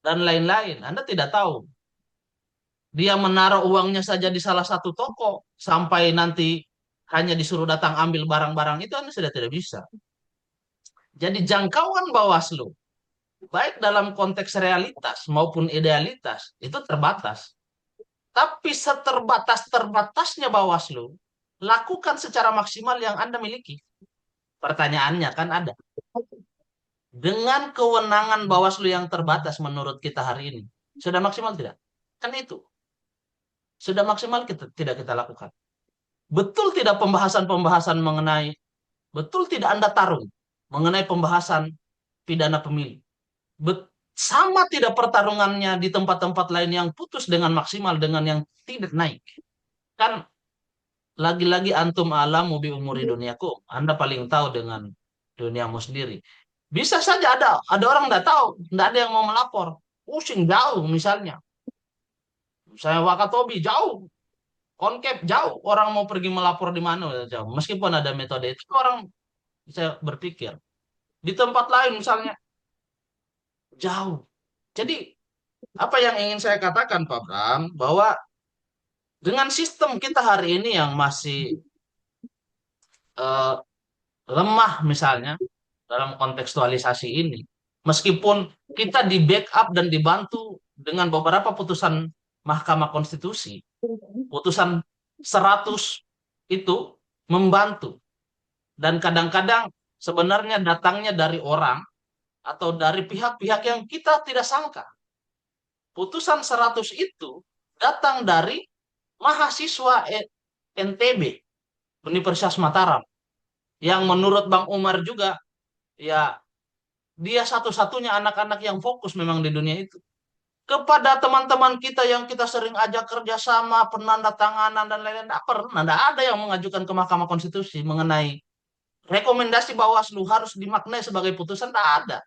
dan lain-lain? Anda tidak tahu. Dia menaruh uangnya saja di salah satu toko sampai nanti hanya disuruh datang ambil barang-barang itu Anda sudah tidak bisa. Jadi jangkauan Bawaslu, baik dalam konteks realitas maupun idealitas, itu terbatas. Tapi seterbatas-terbatasnya Bawaslu, lakukan secara maksimal yang Anda miliki. Pertanyaannya kan ada. Dengan kewenangan Bawaslu yang terbatas menurut kita hari ini, sudah maksimal tidak? Kan itu. Sudah maksimal tidak kita lakukan. Betul tidak pembahasan-pembahasan mengenai, betul tidak Anda tarung mengenai pembahasan pidana pemilu. Sama tidak pertarungannya di tempat-tempat lain yang putus dengan maksimal dengan yang tidak naik. Kan lagi-lagi antum alamu bi umuri duniakum. Anda paling tahu dengan duniamu sendiri. Bisa saja ada orang nggak tahu, nggak ada yang mau melapor. Pusing jauh misalnya. Saya Wakatobi jauh, Konkep jauh. Orang mau pergi melapor di mana udah jauh. Meskipun ada metode itu orang bisa berpikir. Di tempat lain misalnya jauh. Jadi apa yang ingin saya katakan Pak Bram bahwa dengan sistem kita hari ini yang masih eh, lemah misalnya dalam kontekstualisasi ini, meskipun kita di backup dan dibantu dengan beberapa putusan Mahkamah Konstitusi, putusan 100 itu membantu dan kadang-kadang sebenarnya datangnya dari orang atau dari pihak-pihak yang kita tidak sangka. Putusan 100 itu datang dari mahasiswa NTB, Universitas Mataram, yang menurut Bang Umar juga, ya dia satu-satunya anak-anak yang fokus memang di dunia itu. Kepada teman-teman kita yang kita sering ajak kerjasama, penandatanganan dan lain-lain, tidak ada yang mengajukan ke Mahkamah Konstitusi mengenai rekomendasi Bawaslu harus dimaknai sebagai putusan, tidak ada.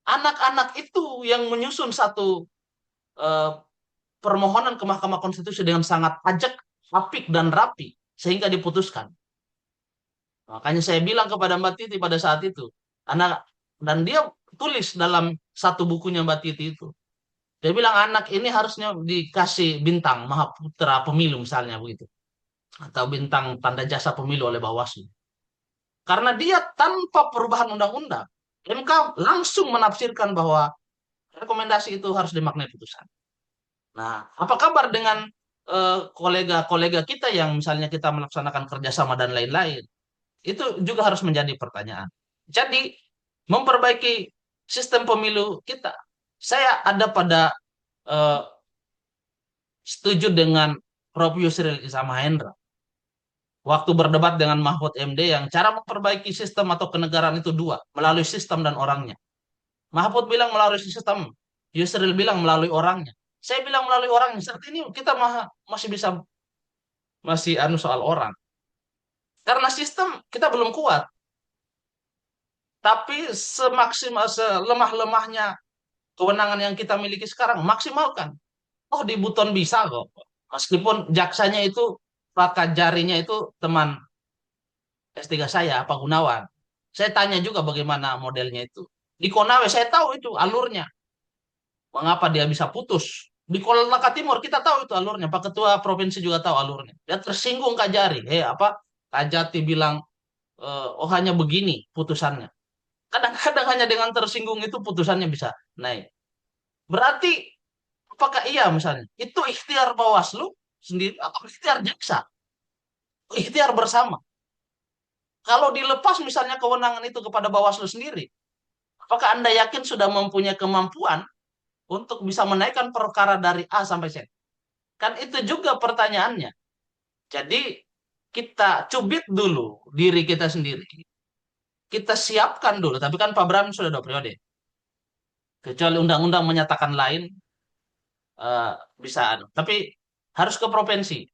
Anak-anak itu yang menyusun satu eh, permohonan ke Mahkamah Konstitusi dengan sangat ajak, apik, dan rapi, sehingga diputuskan. Makanya saya bilang kepada Mbak Titi pada saat itu, anak dan dia tulis dalam satu bukunya Mbak Titi itu, dia bilang anak ini harusnya dikasih bintang Mahaputra Pemilu misalnya begitu, atau bintang tanda jasa pemilu oleh Bawaslu. Karena dia tanpa perubahan undang-undang, MK langsung menafsirkan bahwa rekomendasi itu harus dimaknai putusan. Nah, apa kabar dengan kolega-kolega kita yang misalnya kita melaksanakan kerjasama dan lain-lain? Itu juga harus menjadi pertanyaan. Jadi, memperbaiki sistem pemilu kita. Saya ada pada eh, setuju dengan Prof. Yusril Iza Mahendra. Waktu berdebat dengan Mahfud MD yang cara memperbaiki sistem atau kenegaraan itu dua, melalui sistem dan orangnya. Mahfud bilang melalui sistem, Yusril bilang melalui orangnya. Saya bilang melalui orangnya. Saat ini kita masih bisa soal orang. Karena sistem kita belum kuat. Tapi semaksimal selemah-lemahnya kewenangan yang kita miliki sekarang maksimalkan. Oh, di Buton bisa kok. Meskipun jaksanya itu Prakajarinya itu teman S3 saya, Pak Gunawan. Saya tanya juga bagaimana modelnya itu. Di Konawe saya tahu itu alurnya. Mengapa dia bisa putus? Di Kolaka Timur kita tahu itu alurnya. Pak Ketua Provinsi juga tahu alurnya. Dia tersinggung Kak Jari. Apa? Kak Jati bilang, oh hanya begini putusannya. Kadang-kadang hanya dengan tersinggung itu putusannya bisa naik. Berarti apakah iya misalnya? Itu ikhtiar Bawaslu sendiri atau ikhtiar jaksa? Ikhtiar bersama. Kalau dilepas misalnya kewenangan itu kepada Bawaslu sendiri, apakah Anda yakin sudah mempunyai kemampuan untuk bisa menaikkan perkara dari A sampai Z? Kan itu juga pertanyaannya. Jadi kita cubit dulu diri kita sendiri. Kita siapkan dulu. Tapi kan Pak Bram sudah 2 periode. Kecuali undang-undang menyatakan lain, eh, bisa. Tapi harus ke provinsi.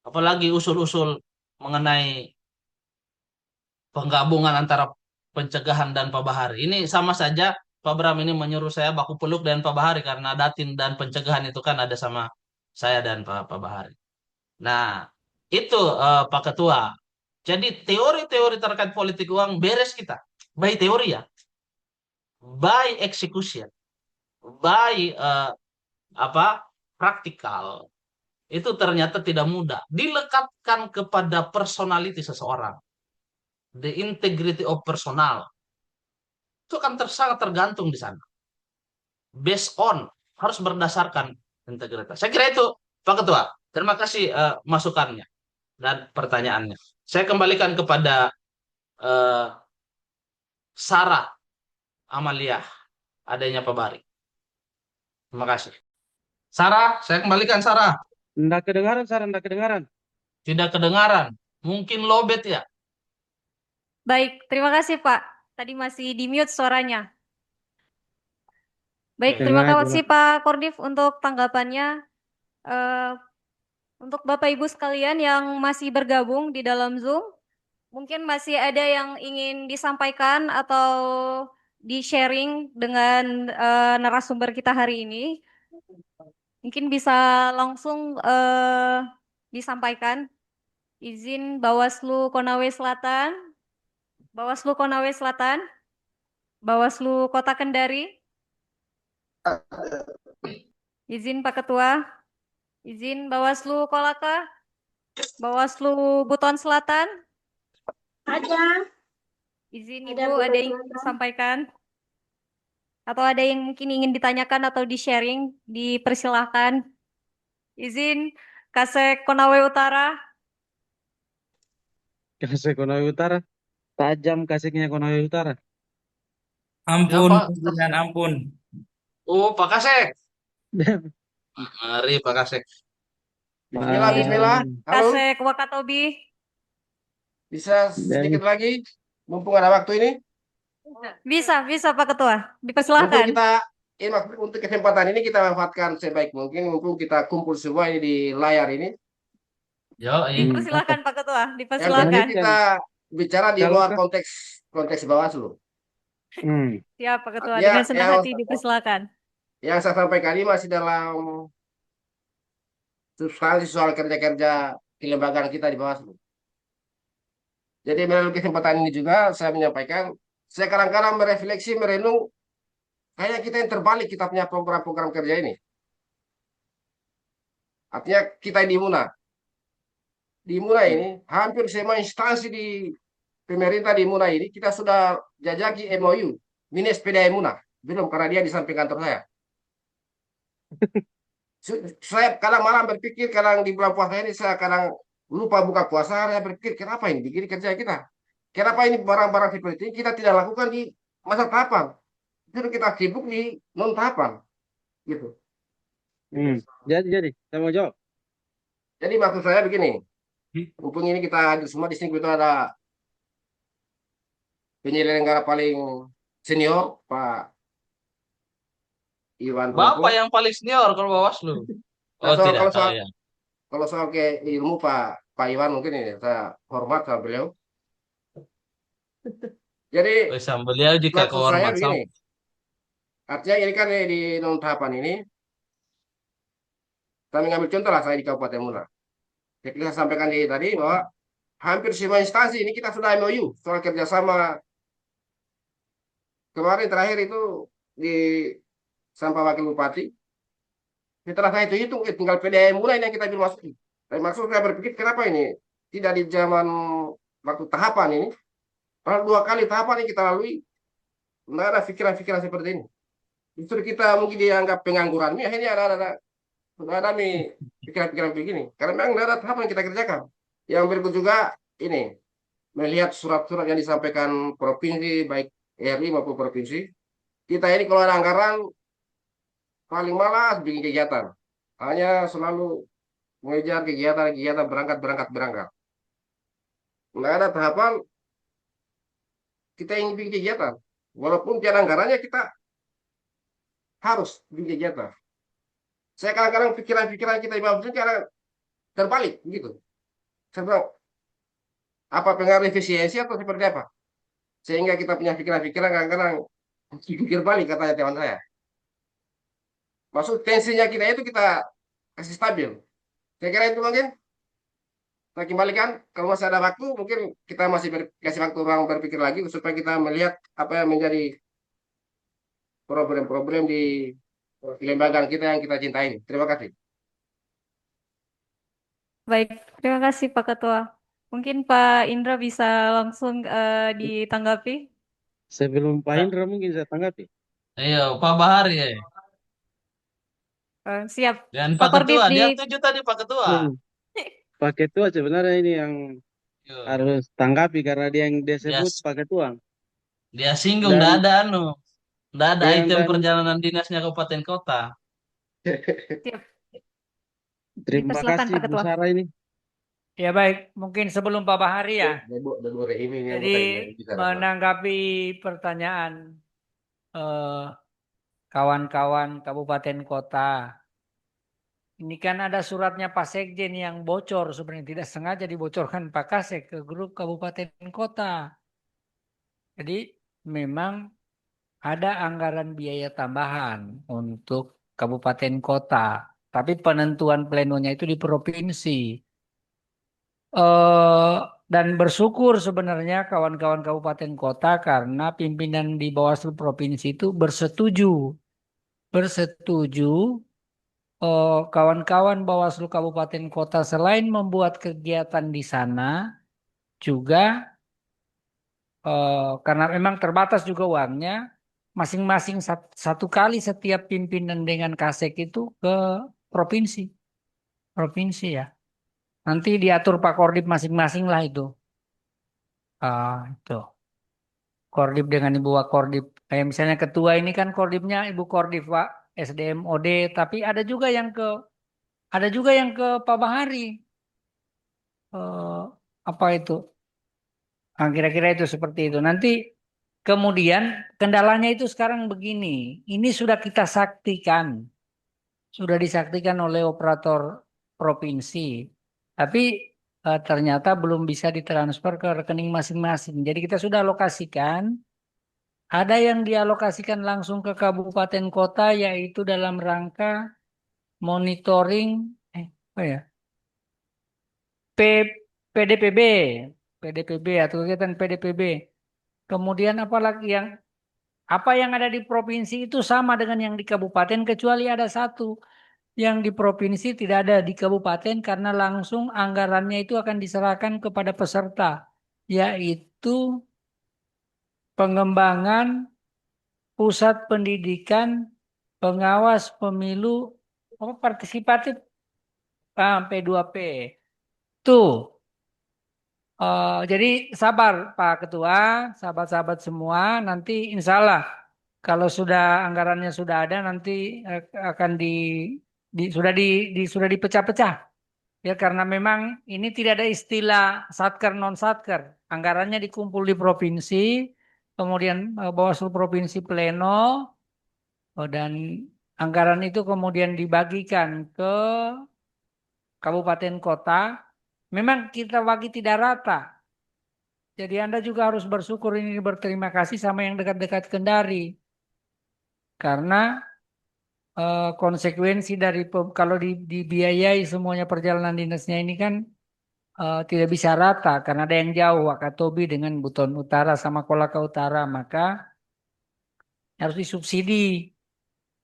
Apalagi usul-usul mengenai penggabungan antara pencegahan dan Pak Bahari. Ini sama saja Pak Bram ini menyuruh saya baku peluk dan Pak Bahari karena datin dan pencegahan itu kan ada sama saya dan Pak Bahari. Nah, itu Pak Ketua. Jadi teori-teori terkait politik uang beres kita. By teori ya, by execution, by apa praktikal. Itu ternyata tidak mudah. Dilekatkan kepada personality seseorang. The integrity of personal. Itu kan sangat tergantung di sana. Based on, harus berdasarkan integritas. Saya kira itu, Pak Ketua. Terima kasih masukannya dan pertanyaannya. Saya kembalikan kepada eh, Sarah Amalia, adanya Pak Bari. Terima kasih. Sarah, saya kembalikan Sarah. Nggak kedengaran, Sarah, nggak kedengaran. Tidak kedengaran. Mungkin lowbat ya. Baik, terima kasih Pak. Tadi masih di mute suaranya. Baik, terima Sengaja kasih lah. Pak Kordif untuk tanggapannya. Eh, untuk Bapak Ibu sekalian yang masih bergabung di dalam Zoom, mungkin masih ada yang ingin disampaikan atau di-sharing dengan narasumber kita hari ini. Mungkin bisa langsung disampaikan. Izin Bawaslu Konawe Selatan, Bawaslu Konawe Selatan, Bawaslu Kota Kendari. Izin Pak Ketua, izin Bawaslu Kolaka, Bawaslu Buton Selatan. Izin Ibu, ada yang ingin disampaikan? Atau ada yang mungkin ingin ditanyakan atau di-sharing, dipersilahkan. Izin Kasek Konawe Utara. Kasih Konawe Utara. Tajam kasiknya Konawe Utara. Ya, Ampun, Pak. pimpinan ampun. Oh, Pak Kasek. Mari Pak Kasek. Bismillah, Izin bismillah. Halo, Kasek Wakatobi. bisa sedikit lagi, mumpung ada waktu ini. Bisa Pak Ketua. Mumpung Dipersilahkan. untuk kesempatan ini kita manfaatkan sebaik mungkin, mumpung kita kumpul semua ini di layar ini. Yo, Dipersilahkan Pak Ketua, Yang dipersilahkan. penting kita bicara di Kalau luar kan- konteks Bawaslu. Siap Pak Ketua, Ya, dengan senang ya, hati dipersilahkan. Yang saya sampaikan ini masih dalam substansi soal kerja-kerja kelembagaan kita di Bawaslu. Jadi melalui kesempatan ini juga saya menyampaikan, saya kadang-kadang merefleksi, merenung, kayak kita yang terbalik kita punya program-program kerja ini. Artinya kita di Muna ini, hampir semua instansi di pemerintah di Muna ini, kita sudah jajaki MOU, minus PDAM Muna. Belum, karena dia di samping kantor saya. Saya kadang malam berpikir, kadang di bulan puasa ini, saya kadang lupa buka puasa, saya berpikir, kenapa ini begini kerja kita? Kenapa ini barang-barang seperti ini kita tidak lakukan di masa tahapan? Itu kita sibuk di non tahapan. Gitu. Jadi, saya mau jawab. Jadi maksud saya begini, mumpung ini kita hadir semua di sini, kita ada penyelenggara paling senior, Pak Iwan Bapak Tompo. yang paling senior kalau Bawaslu. Oh, Nah, tidak tahu ya. Kalau soal ke ilmu Pak Iwan mungkin ini saya hormat sama beliau. Jadi Bisa beliau jika maksud saya kehormat begini, artinya ini kan di non tahapan ini Kami ngambil contoh lah saya di Kabupaten Muna. Jadi saya sampaikan tadi bahwa hampir semua instansi ini kita sudah MOU soal kerjasama. Kemarin terakhir itu di Sampah Wakil Bupati. Setelah saya hitung, tinggal PDAM mulai yang kita belum masuk. Tapi maksud saya berpikir kenapa ini tidak di zaman waktu tahapan ini. Kalau 2 kali tahapan yang kita lalui, tidak ada pikiran-pikiran seperti ini. Justru kita mungkin dianggap pengangguran. Ini akhirnya ada nih pikiran-pikiran begini. Karena memang tidak ada tahapan yang kita kerjakan. Yang berikut juga ini, melihat surat-surat yang disampaikan provinsi, baik RI maupun provinsi. Kita ini kalau ada anggaran, paling malas bikin kegiatan. Hanya selalu mengejar kegiatan-kegiatan berangkat. Nggak ada tahapan kita ingin bikin kegiatan. Walaupun tiada anggarannya kita harus bikin kegiatan. Saya kadang-kadang pikiran-pikiran kita di kadang terbalik gitu. Saya bilang, apa pengaruh efisiensi atau seperti apa? Sehingga kita punya pikiran-pikiran kadang-kadang pikir balik katanya teman saya. Maksud tensinya kita itu kita kasih stabil. Saya kira itu mungkin. Kita kembalikan, kalau masih ada waktu, mungkin kita masih kasih waktu orang berpikir lagi supaya kita melihat apa yang menjadi problem-problem di kelembagaan kita yang kita cintai. Terima kasih. Baik, terima kasih Pak Ketua. Mungkin Pak Indra bisa langsung ditanggapi. Sebelum Pak Indra mungkin saya tanggapi. Iya, Pak Bahari ya. Siap. Dan Pak Pak Kordip Ketua, di dia setuju tadi Pak Ketua. Hmm. Pak Ketua sebenarnya ini yang Yo, harus tanggapi karena dia yang dia Dia, sebut Pak Ketua. dia singgung, nggak Dan ada nggak ada item dan perjalanan dinasnya kabupaten kota. siap. terima Dipersilakan kasih Pak Bu Ketua. Sarah ini. Ya baik, mungkin sebelum Pak Bahari ya. Ini yang Jadi bisa menanggapi pertanyaan eh, kawan-kawan kabupaten kota. Ini kan ada suratnya Pak Sekjen yang bocor sebenarnya tidak sengaja dibocorkan Pak Kasek ke grup kabupaten kota. Jadi memang ada anggaran biaya tambahan untuk kabupaten kota. Tapi penentuan plenonya itu di provinsi. Dan bersyukur sebenarnya kawan-kawan kabupaten kota karena pimpinan di Bawaslu provinsi itu bersetuju kawan-kawan Bawaslu kabupaten kota selain membuat kegiatan di sana juga karena memang terbatas juga uangnya masing-masing satu kali setiap pimpinan dengan Kasek itu ke provinsi ya. Nanti diatur Pak Kordip masing-masing lah itu. Itu. Kordip dengan Ibu Wakordip. Kayak misalnya ketua ini kan Kordipnya Ibu Kordip Pak SDM OD, tapi ada juga yang ke Pak Bahari. Apa itu? Nah, kira-kira itu seperti itu. Nanti kemudian kendalanya itu sekarang begini. Ini sudah kita saktikan. Sudah disaktikan oleh operator provinsi. Tapi ternyata belum bisa ditransfer ke rekening masing-masing. Jadi kita sudah alokasikan. Ada yang dialokasikan langsung ke kabupaten kota yaitu dalam rangka monitoring apa ya? P- PDPB, PDPB atau kegiatan PDPB. Kemudian apa yang ada di provinsi itu sama dengan yang di kabupaten kecuali ada satu yang di provinsi tidak ada di kabupaten karena langsung anggarannya itu akan diserahkan kepada peserta yaitu pengembangan Pusat Pendidikan Pengawas Pemilu Partisipatif P2P. Tuh. Jadi sabar Pak Ketua, sahabat-sahabat semua, nanti insya Allah kalau sudah anggarannya sudah ada nanti akan sudah dipecah-pecah. Ya karena memang ini tidak ada istilah satker non satker. Anggarannya dikumpul di provinsi, kemudian Bawaslu provinsi pleno dan anggaran itu kemudian dibagikan ke kabupaten kota. Memang kita bagi tidak rata. Jadi Anda juga harus bersyukur ini berterima kasih sama yang dekat-dekat Kendari. Karena konsekuensi dari kalau dibiayai semuanya perjalanan dinasnya ini kan tidak bisa rata karena ada yang jauh Wakatobi dengan Buton Utara sama Kolaka Utara, maka harus disubsidi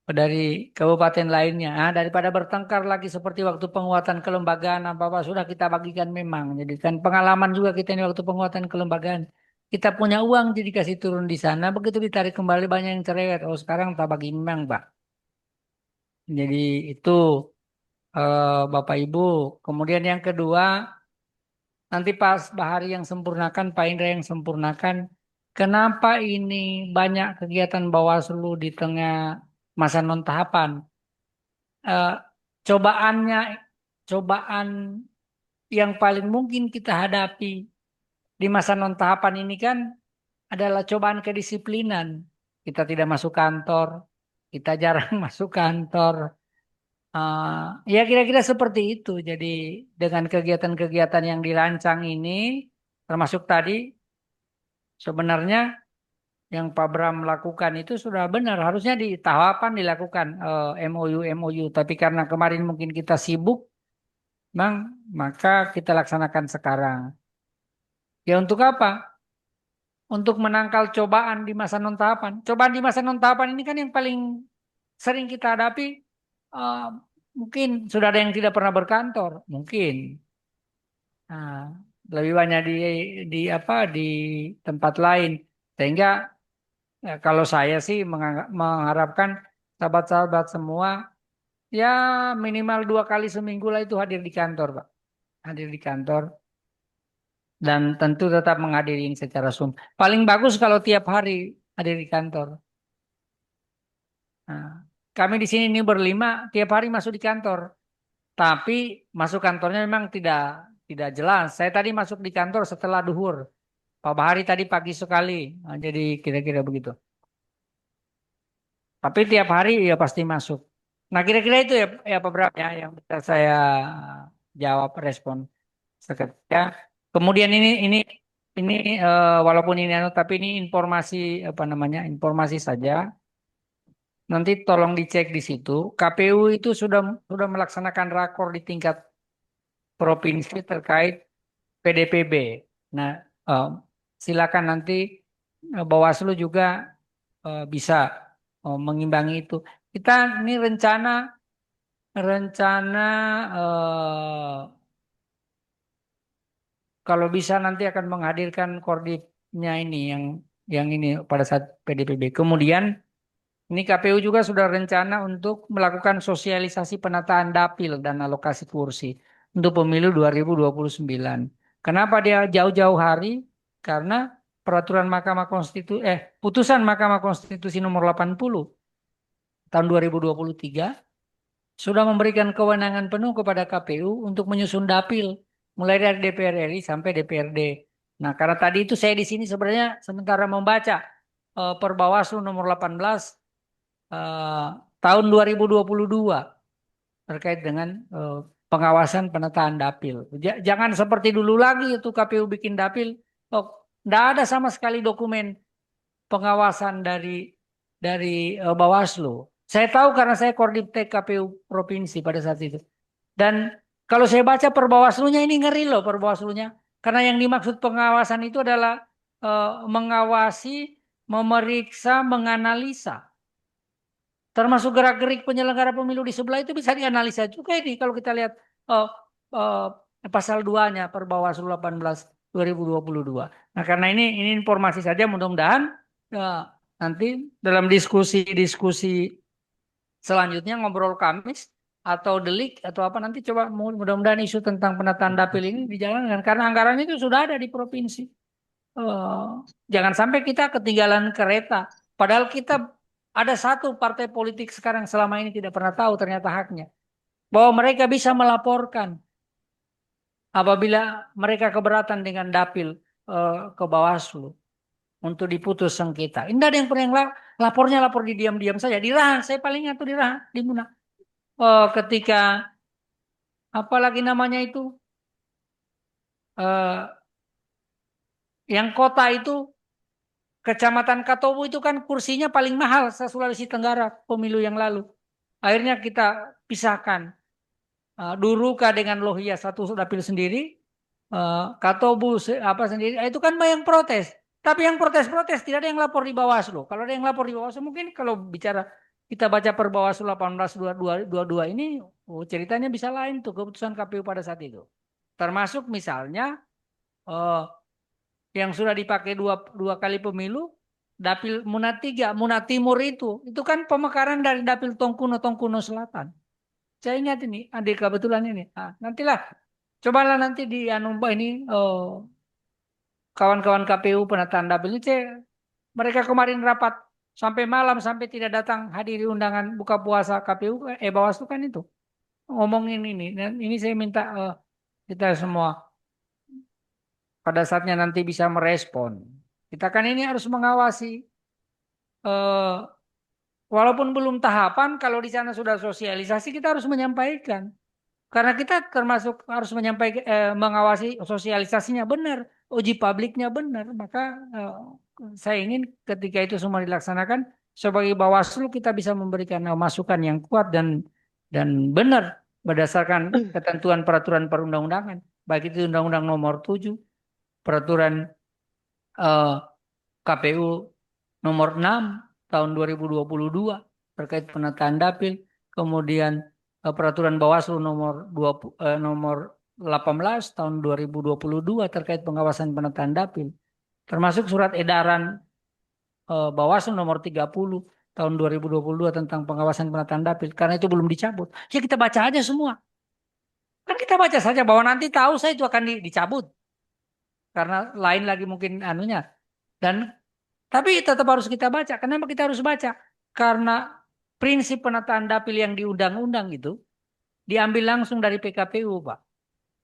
dari kabupaten lainnya. Daripada bertengkar lagi seperti waktu penguatan kelembagaan apa-apa sudah kita bagikan memang. Jadi kan pengalaman juga kita ini waktu penguatan kelembagaan. Kita punya uang jadi kasih turun di sana, begitu ditarik kembali banyak yang cerewet. Oh sekarang tak bagi memang, Pak. Jadi itu Bapak Ibu. Kemudian yang kedua, nanti Pak Bahari yang sempurnakan, Pak Indra yang sempurnakan. Kenapa ini banyak kegiatan Bawaslu di tengah masa non tahapan? Eh, cobaannya, cobaan yang paling mungkin kita hadapi di masa non tahapan ini kan adalah cobaan kedisiplinan. Kita tidak masuk kantor, kita jarang masuk kantor. Ya kira-kira seperti itu. Jadi dengan kegiatan-kegiatan yang dirancang ini, termasuk tadi sebenarnya yang Pak Bram lakukan itu sudah benar. Harusnya di tahapan dilakukan MOU. Tapi karena kemarin mungkin kita sibuk, Bang, maka kita laksanakan sekarang. Ya untuk apa? Untuk menangkal cobaan di masa non tahapan. Cobaan di masa non tahapan ini kan yang paling sering kita hadapi. eh, Mungkin sudah ada yang tidak pernah berkantor, mungkin. Nah, lebih banyak di apa di tempat lain. Sehingga kalau saya sih mengharapkan sahabat-sahabat semua ya minimal 2 kali seminggu lah itu hadir di kantor, Pak. Hadir di kantor dan tentu tetap menghadiri ini secara Zoom. Paling bagus kalau tiap hari hadir di kantor. Nah, kami di sini ini berlima tiap hari masuk di kantor. Tapi masuk kantornya memang tidak jelas. Saya tadi masuk di kantor setelah duhur. Pak Bahari tadi pagi sekali. Nah, jadi kira-kira begitu. Tapi tiap hari ya pasti masuk. Nah kira-kira itu ya Pak Bram ya yang bisa saya jawab respon seketika. Kemudian ini walaupun ini tapi ini informasi apa namanya informasi saja. Nanti tolong dicek di situ. KPU itu sudah melaksanakan rakor di tingkat provinsi terkait PDPB. Nah, eh, silakan nanti Bawaslu juga bisa mengimbangi itu. Kita ini rencana kalau bisa nanti akan menghadirkan korditnya ini yang ini pada saat PDPB. Kemudian ini KPU juga sudah rencana untuk melakukan sosialisasi penataan dapil dan alokasi kursi untuk pemilu 2029. Kenapa dia jauh-jauh hari? Karena peraturan putusan Mahkamah Konstitusi nomor 80 tahun 2023 sudah memberikan kewenangan penuh kepada KPU untuk menyusun dapil mulai dari DPR RI sampai DPRD. Nah, karena tadi itu saya di sini sebenarnya sementara membaca Perbawaslu nomor 18 tahun 2022 terkait dengan pengawasan penataan dapil. Jangan seperti dulu lagi itu KPU bikin dapil, tidak ada sama sekali dokumen pengawasan dari Bawaslu. Saya tahu karena saya Koordinat KPU provinsi pada saat itu. Dan kalau saya baca Perbawaslunya ini ngeri loh Perbawaslunya. Karena yang dimaksud pengawasan itu adalah mengawasi, memeriksa, menganalisa. Termasuk gerak-gerik penyelenggara pemilu di sebelah itu bisa dianalisa juga ini kalau kita lihat pasal 2-nya Perbawaslu 18 2022. Nah, karena ini informasi saja mudah-mudahan nanti dalam diskusi selanjutnya ngobrol Kamis atau delik atau apa nanti coba mudah-mudahan isu tentang penataan dapil ini dijalankan karena anggarannya itu sudah ada di provinsi. Jangan sampai kita ketinggalan kereta. Padahal kita ada satu partai politik sekarang selama ini tidak pernah tahu ternyata haknya. Bahwa mereka bisa melaporkan apabila mereka keberatan dengan dapil ke Bawaslu untuk diputus sengketa. Tidak ada yang pernah yang lapornya lapor di diam-diam saja. Dirahan, saya paling ingat tuh dirahan, di Muna. Ketika apalagi namanya itu yang kota itu Kecamatan Katobu itu kan kursinya paling mahal se-Sulawesi Tenggara pemilu yang lalu. Akhirnya kita pisahkan. Duruka dengan Lohia satu dapil sendiri, Katobu apa sendiri. Itu kan yang protes. Tapi yang protes-protes tidak ada yang lapor di Bawaslu. Kalau ada yang lapor di Bawaslu, mungkin kalau bicara kita baca per Bawaslu 1822 ini, ceritanya bisa lain tuh keputusan KPU pada saat itu. Termasuk misalnya yang sudah dipakai dua kali pemilu, dapil Muna 3, Muna Timur itu kan pemekaran dari dapil Tongkuno Selatan. Saya ingat ini, adik kebetulan ini. Nantilah, cobalah nanti di ini kawan-kawan KPU penataan dapil itu, mereka kemarin rapat sampai malam sampai tidak datang hadiri undangan buka puasa KPU, Bawaslu kan itu ngomongin ini. Dan ini saya minta kita semua pada saatnya nanti bisa merespon. Kita kan ini harus mengawasi. Walaupun belum tahapan, kalau di sana sudah sosialisasi, kita harus menyampaikan. Karena kita termasuk harus menyampaikan, mengawasi sosialisasinya benar, uji publiknya benar. Maka saya ingin ketika itu semua dilaksanakan, sebagai Bawaslu kita bisa memberikan masukan yang kuat dan benar berdasarkan ketentuan peraturan perundang-undangan. Baik itu Undang-Undang Nomor 7, Peraturan KPU Nomor 6 tahun 2022 terkait penataan dapil, kemudian Peraturan Bawaslu nomor 18 tahun 2022 terkait pengawasan penataan dapil, termasuk surat edaran Bawaslu nomor 30 tahun 2022 tentang pengawasan penataan dapil, karena itu belum dicabut. Ya kita baca aja semua. Kan kita baca saja bahwa nanti tahu saya itu akan dicabut. Karena lain lagi mungkin anunya. Tapi tetap harus kita baca. Kenapa kita harus baca? Karena prinsip penataan dapil yang di undang-undang itu diambil langsung dari PKPU, Pak.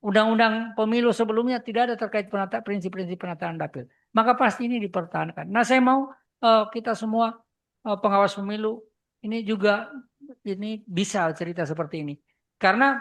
Undang-undang pemilu sebelumnya tidak ada terkait prinsip-prinsip penataan dapil. Maka pasti ini dipertahankan. Nah, saya mau kita semua pengawas pemilu ini juga ini bisa cerita seperti ini. Karena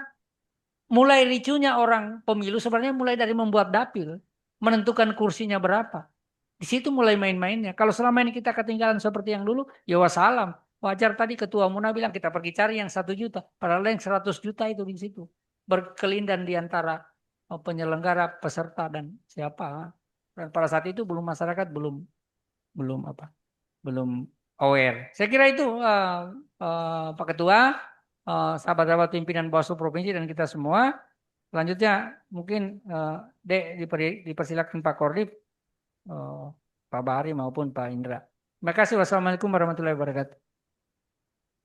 mulai ricunya orang pemilu sebenarnya mulai dari membuat dapil, menentukan kursinya berapa. Di situ mulai main-mainnya. Kalau selama ini kita ketinggalan seperti yang dulu, ya wassalam. Wajar tadi Ketua Muna bilang kita pergi cari yang 1 juta. Padahal yang 100 juta itu di situ. Berkelindan di antara penyelenggara, peserta dan siapa. Dan pada saat itu masyarakat belum aware. Saya kira itu Pak Ketua, sahabat-sahabat pimpinan Bawaslu Provinsi dan kita semua. Selanjutnya mungkin dipersilakan Pak Kordip, Pak Bahari maupun Pak Indra. Terima kasih. Wassalamualaikum warahmatullahi wabarakatuh.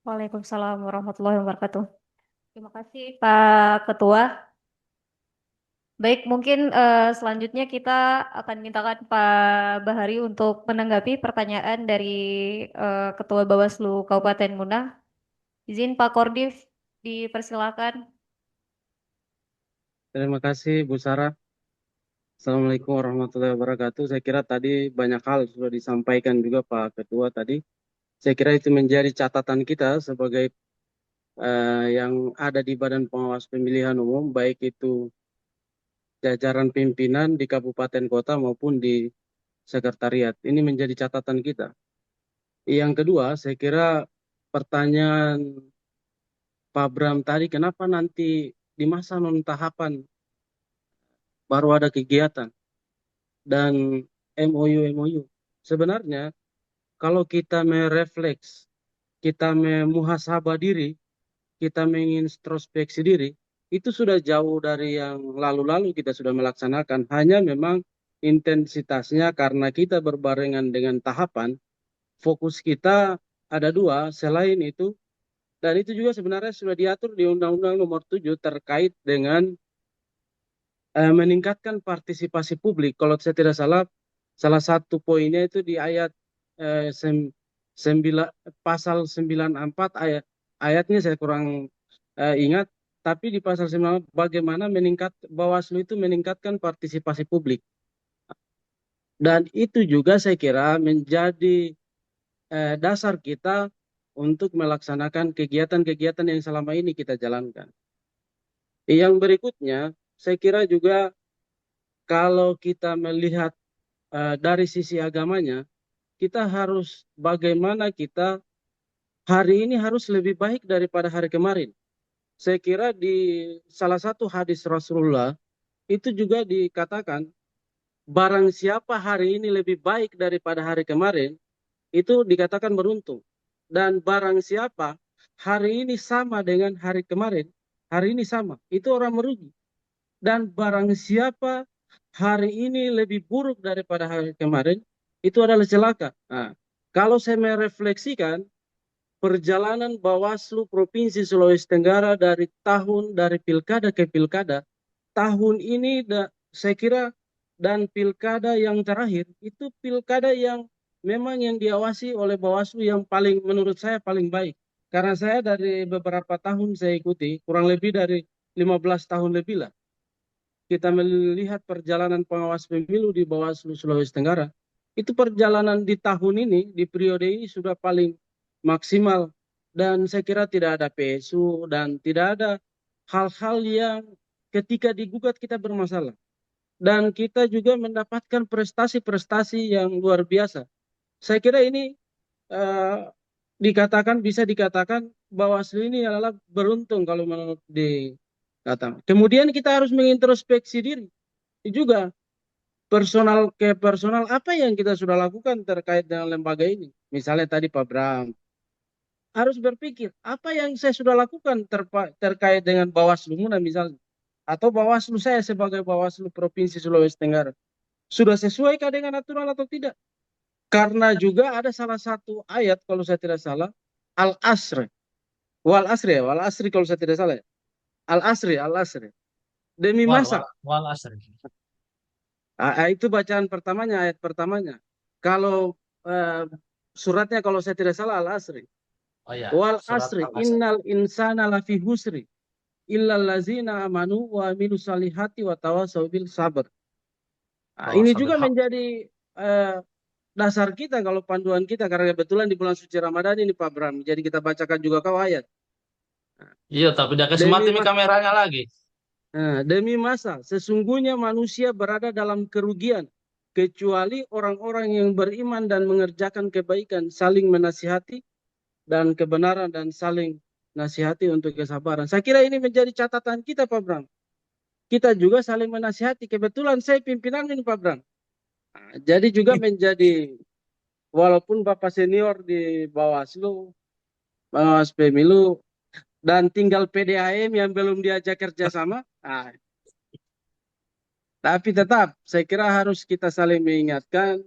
Waalaikumsalam warahmatullahi wabarakatuh. Terima kasih Pak Ketua. Baik, mungkin selanjutnya kita akan mintakan Pak Bahari untuk menanggapi pertanyaan dari Ketua Bawaslu Kabupaten Muna. Izin Pak Kordif, dipersilakan. Terima kasih Bu Sarah. Assalamualaikum warahmatullahi wabarakatuh. Saya kira tadi banyak hal sudah disampaikan juga Pak Ketua tadi. Saya kira itu menjadi catatan kita sebagai yang ada di Badan Pengawas Pemilihan Umum, baik itu jajaran pimpinan di kabupaten kota maupun di sekretariat. Ini menjadi catatan kita. Yang kedua, saya kira pertanyaan Pak Bram tadi, kenapa nanti di masa non tahapan baru ada kegiatan dan MOU. Sebenarnya kalau kita merefleks, kita memuhasabah diri, kita mengintrospeksi diri, itu sudah jauh dari yang lalu-lalu kita sudah melaksanakan. Hanya memang intensitasnya karena kita berbarengan dengan tahapan, fokus kita ada 2, selain itu, dan itu juga sebenarnya sudah diatur di Undang-Undang Nomor 7 terkait dengan meningkatkan partisipasi publik. Kalau saya tidak salah satu poinnya itu di ayat pasal 94 ayatnya saya kurang ingat, tapi di pasal 9 bagaimana Bawaslu itu meningkatkan partisipasi publik. Dan itu juga saya kira menjadi dasar kita untuk melaksanakan kegiatan-kegiatan yang selama ini kita jalankan. Yang berikutnya, saya kira juga kalau kita melihat dari sisi agamanya, kita harus bagaimana kita hari ini harus lebih baik daripada hari kemarin. Saya kira di salah satu hadis Rasulullah itu juga dikatakan, barang siapa hari ini lebih baik daripada hari kemarin, itu dikatakan beruntung. Dan barang siapa hari ini sama dengan hari kemarin, hari ini sama, itu orang merugi. Dan barang siapa hari ini lebih buruk daripada hari kemarin, itu adalah celaka. Nah, kalau saya merefleksikan perjalanan Bawaslu Provinsi Sulawesi Tenggara dari pilkada ke pilkada, tahun ini saya kira dan pilkada yang terakhir itu pilkada yang memang yang diawasi oleh Bawaslu yang paling menurut saya paling baik. Karena saya dari beberapa tahun saya ikuti, kurang lebih dari 15 tahun lebih lah. Kita melihat perjalanan pengawas pemilu di Bawaslu Sulawesi Tenggara, itu perjalanan di tahun ini, di periode ini sudah paling maksimal. Dan saya kira tidak ada PSU dan tidak ada hal-hal yang ketika digugat kita bermasalah. Dan kita juga mendapatkan prestasi-prestasi yang luar biasa. Saya kira ini bisa dikatakan Bawaslu ini adalah beruntung kalau menurut dikatakan. Kemudian kita harus mengintrospeksi diri juga personal apa yang kita sudah lakukan terkait dengan lembaga ini. Misalnya tadi Pak Bram harus berpikir apa yang saya sudah lakukan terkait dengan Bawaslu Muna misalnya, atau Bawaslu saya sebagai Bawaslu Provinsi Sulawesi Tenggara sudah sesuaikah dengan aturan atau tidak? Karena juga ada salah satu ayat kalau saya tidak salah, Al-Asr. Wal Asri kalau saya tidak salah. Al-Asri. Demi masa. Wal asri. Itu bacaan pertamanya, ayat pertamanya. Kalau suratnya kalau saya tidak salah Al-Asri. Oh ya, Wal surat asri Al-Asr. innal insana lafi husri illal lazina amanu wa amilu salihati wa tawasaw bil sabr. Ini juga menjadi dasar kita kalau panduan kita karena kebetulan di bulan suci Ramadan ini Pak Bram. Jadi kita bacakan juga kau ayat. Iya, tapi dia kasih mati kameranya lagi. Demi masa, sesungguhnya manusia berada dalam kerugian, kecuali orang-orang yang beriman dan mengerjakan kebaikan, saling menasihati dan kebenaran dan saling nasihati untuk kesabaran. Saya kira ini menjadi catatan kita Pak Bram. Kita juga saling menasihati. Kebetulan saya pimpinan ini Pak Bram. Jadi juga menjadi, walaupun Bapak senior di Bawaslu, pengawas pemilu, dan tinggal PDAM yang belum diajak kerjasama, tapi tetap saya kira harus kita saling mengingatkan.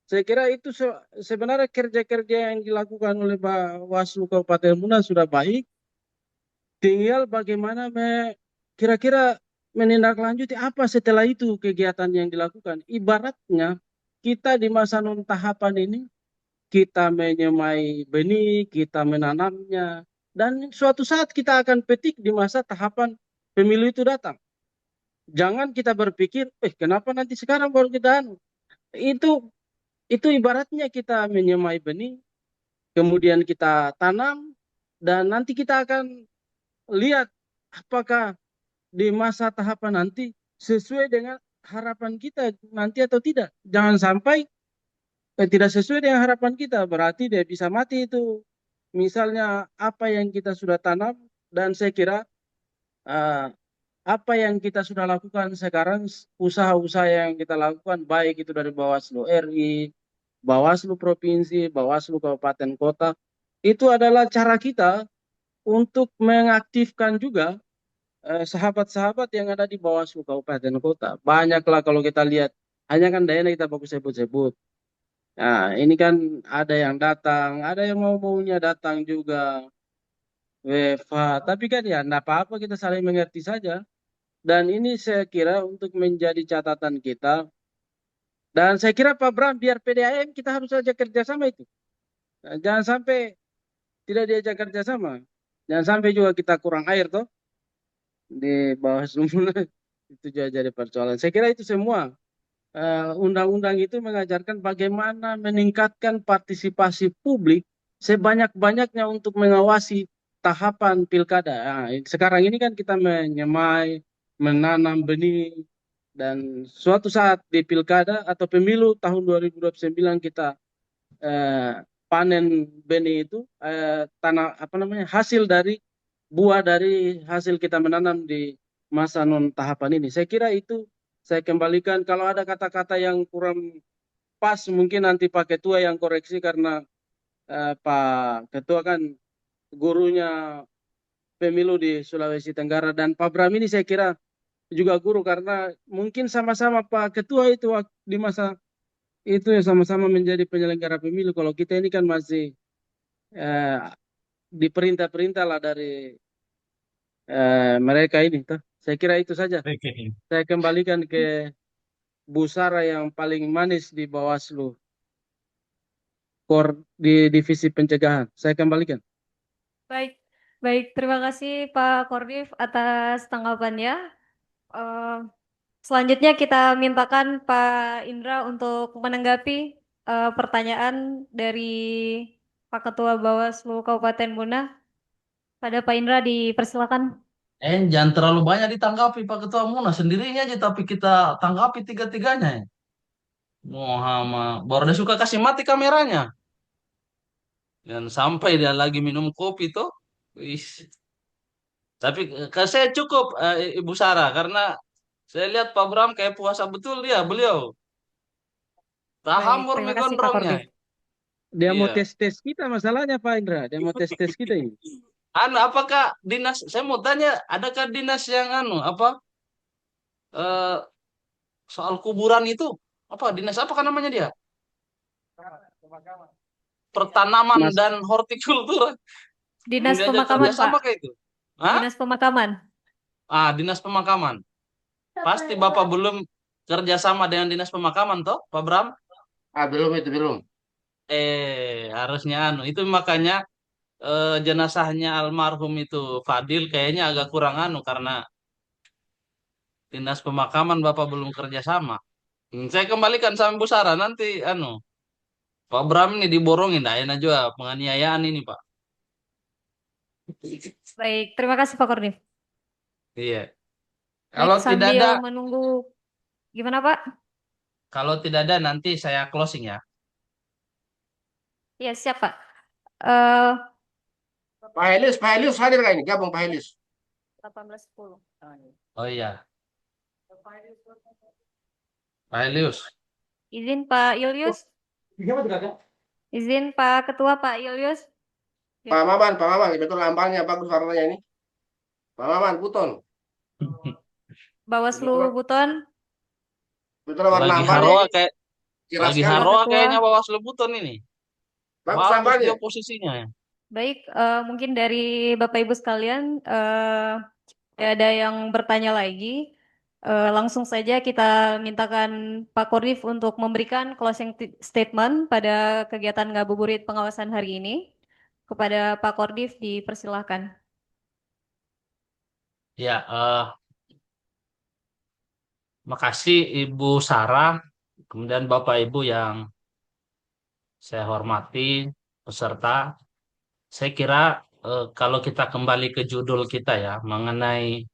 Saya kira itu sebenarnya kerja-kerja yang dilakukan oleh Bawaslu Kabupaten Muna sudah baik. Tinggal bagaimana kira-kira menindaklanjuti apa setelah itu kegiatan yang dilakukan. Ibaratnya kita di masa non tahapan ini kita menyemai benih, kita menanamnya, dan suatu saat kita akan petik di masa tahapan pemilu itu datang. Jangan kita berpikir, kenapa nanti sekarang baru kita itu ibaratnya kita menyemai benih, kemudian kita tanam, dan nanti kita akan lihat apakah di masa tahapan nanti sesuai dengan harapan kita nanti atau tidak. Jangan sampai tidak sesuai dengan harapan kita, berarti dia bisa mati itu. Misalnya apa yang kita sudah tanam, dan saya kira apa yang kita sudah lakukan sekarang, usaha-usaha yang kita lakukan, baik itu dari Bawaslu RI, Bawaslu Provinsi, Bawaslu Kabupaten Kota, itu adalah cara kita untuk mengaktifkan juga sahabat-sahabat yang ada di Bawaslu Kabupaten Kota. Banyaklah kalau kita lihat, hanya kan daerah kita bagus sebut-sebut. Nah, ini kan ada yang datang, ada yang maunya datang juga. WFH, tapi kan ya enggak apa-apa, kita saling mengerti saja. Dan ini saya kira untuk menjadi catatan kita. Dan saya kira Pak Bram, biar PDAM kita harus saja kerjasama itu. Nah, jangan sampai tidak diajak kerjasama. Jangan sampai juga kita kurang air toh di bawah semula. Itu juga jadi persoalan. Saya kira itu semua. Undang-undang itu mengajarkan bagaimana meningkatkan partisipasi publik sebanyak-banyaknya untuk mengawasi tahapan pilkada. Nah, sekarang ini kan kita menyemai, menanam benih, dan suatu saat di pilkada atau pemilu tahun 2029 kita panen benih itu tanah apa namanya hasil dari buah dari hasil kita menanam di masa non tahapan ini. Saya kira itu saya kembalikan kalau ada kata-kata yang kurang pas mungkin nanti Pak Ketua yang koreksi karena Pak Ketua kan gurunya pemilu di Sulawesi Tenggara dan Pak Bram ini saya kira juga guru karena mungkin sama-sama Pak Ketua itu di masa itu ya sama-sama menjadi penyelenggara pemilu. Kalau kita ini kan masih eh, diperintah-perintah lah dari mereka ini. Toh. Saya kira itu saja. Oke. Saya kembalikan ke Bu Sara yang paling manis di Bawaslu di divisi pencegahan. Saya kembalikan. Baik, baik. Terima kasih Pak Kordif atas tanggapannya. Eh, Selanjutnya kita mintakan Pak Indra untuk menanggapi pertanyaan dari Pak Ketua Bawaslu Kabupaten Buna. Pada Pak Indra dipersilakan. Jangan terlalu banyak ditanggapi Pak Ketua Muna sendirinya aja, tapi kita tanggapi tiga-tiganya ya. Muhammad, baru dia suka kasih mati kameranya. Dan sampai dia lagi minum kopi tuh. Wih. Tapi saya cukup Ibu Sarah karena saya lihat Pak Bram kayak puasa betul dia beliau. Baik, Tahamur terima nih kasih Pak gondrongnya. Kordif. Dia mau Iya. tes-tes kita masalahnya Pak Indra. Dia mau tes-tes kita ini. Apakah dinas? Saya mau tanya, adakah dinas yang eh, soal kuburan itu apa? Dinas apa kan namanya dia? Pertanaman Mas, dan hortikultura. Belum Dinas diajak Pemakaman, Pak. kerjasama kayak itu? Hah? Dinas Pemakaman. Dinas pemakaman. Pasti Bapak belum kerjasama dengan dinas pemakaman toh, Pak Bram? Belum itu belum. Harusnya itu makanya jenazahnya almarhum itu Fadil kayaknya agak kurang karena dinas pemakaman Bapak belum kerjasama. Saya kembalikan sama Bu Sarah nanti Pak Bram ini diborongin, dah enak juga penganiayaan ini Pak. Baik, terima kasih Pak Kordif. Iya. Baik, Kalau tidak sambil ada, menunggu, gimana Pak? kalau tidak ada nanti saya closing ya. Ya, siap Pak. Eh Pak Helius hadir nggak ini? Gabung Pak Helius. 18.10. Oh iya, Pak Helius. Izin Pak Ilyus. Izin Pak Ketua Pak Ilyus. Ya. Pak Maman, betul lamparnya bagus warnanya ini. Pak Maman, Buton. Bawaslu Betul, Buton. betul warna Lagi ambalnya haroa ini. kayak Jelas lagi sekali. Pak haroa Ketua. kayaknya Bawaslu Buton ini. Bagus Bagus ambalnya. dia posisinya ya. Baik, mungkin dari Bapak Ibu sekalian tidak ada yang bertanya lagi. Langsung saja kita mintakan Pak Kordif untuk memberikan closing statement pada kegiatan ngabuburit pengawasan hari ini. Kepada Pak Kordif dipersilahkan. Ya, makasih Ibu Sarah, kemudian Bapak Ibu yang saya hormati, peserta. Saya kira kalau kita kembali ke judul kita ya, mengenai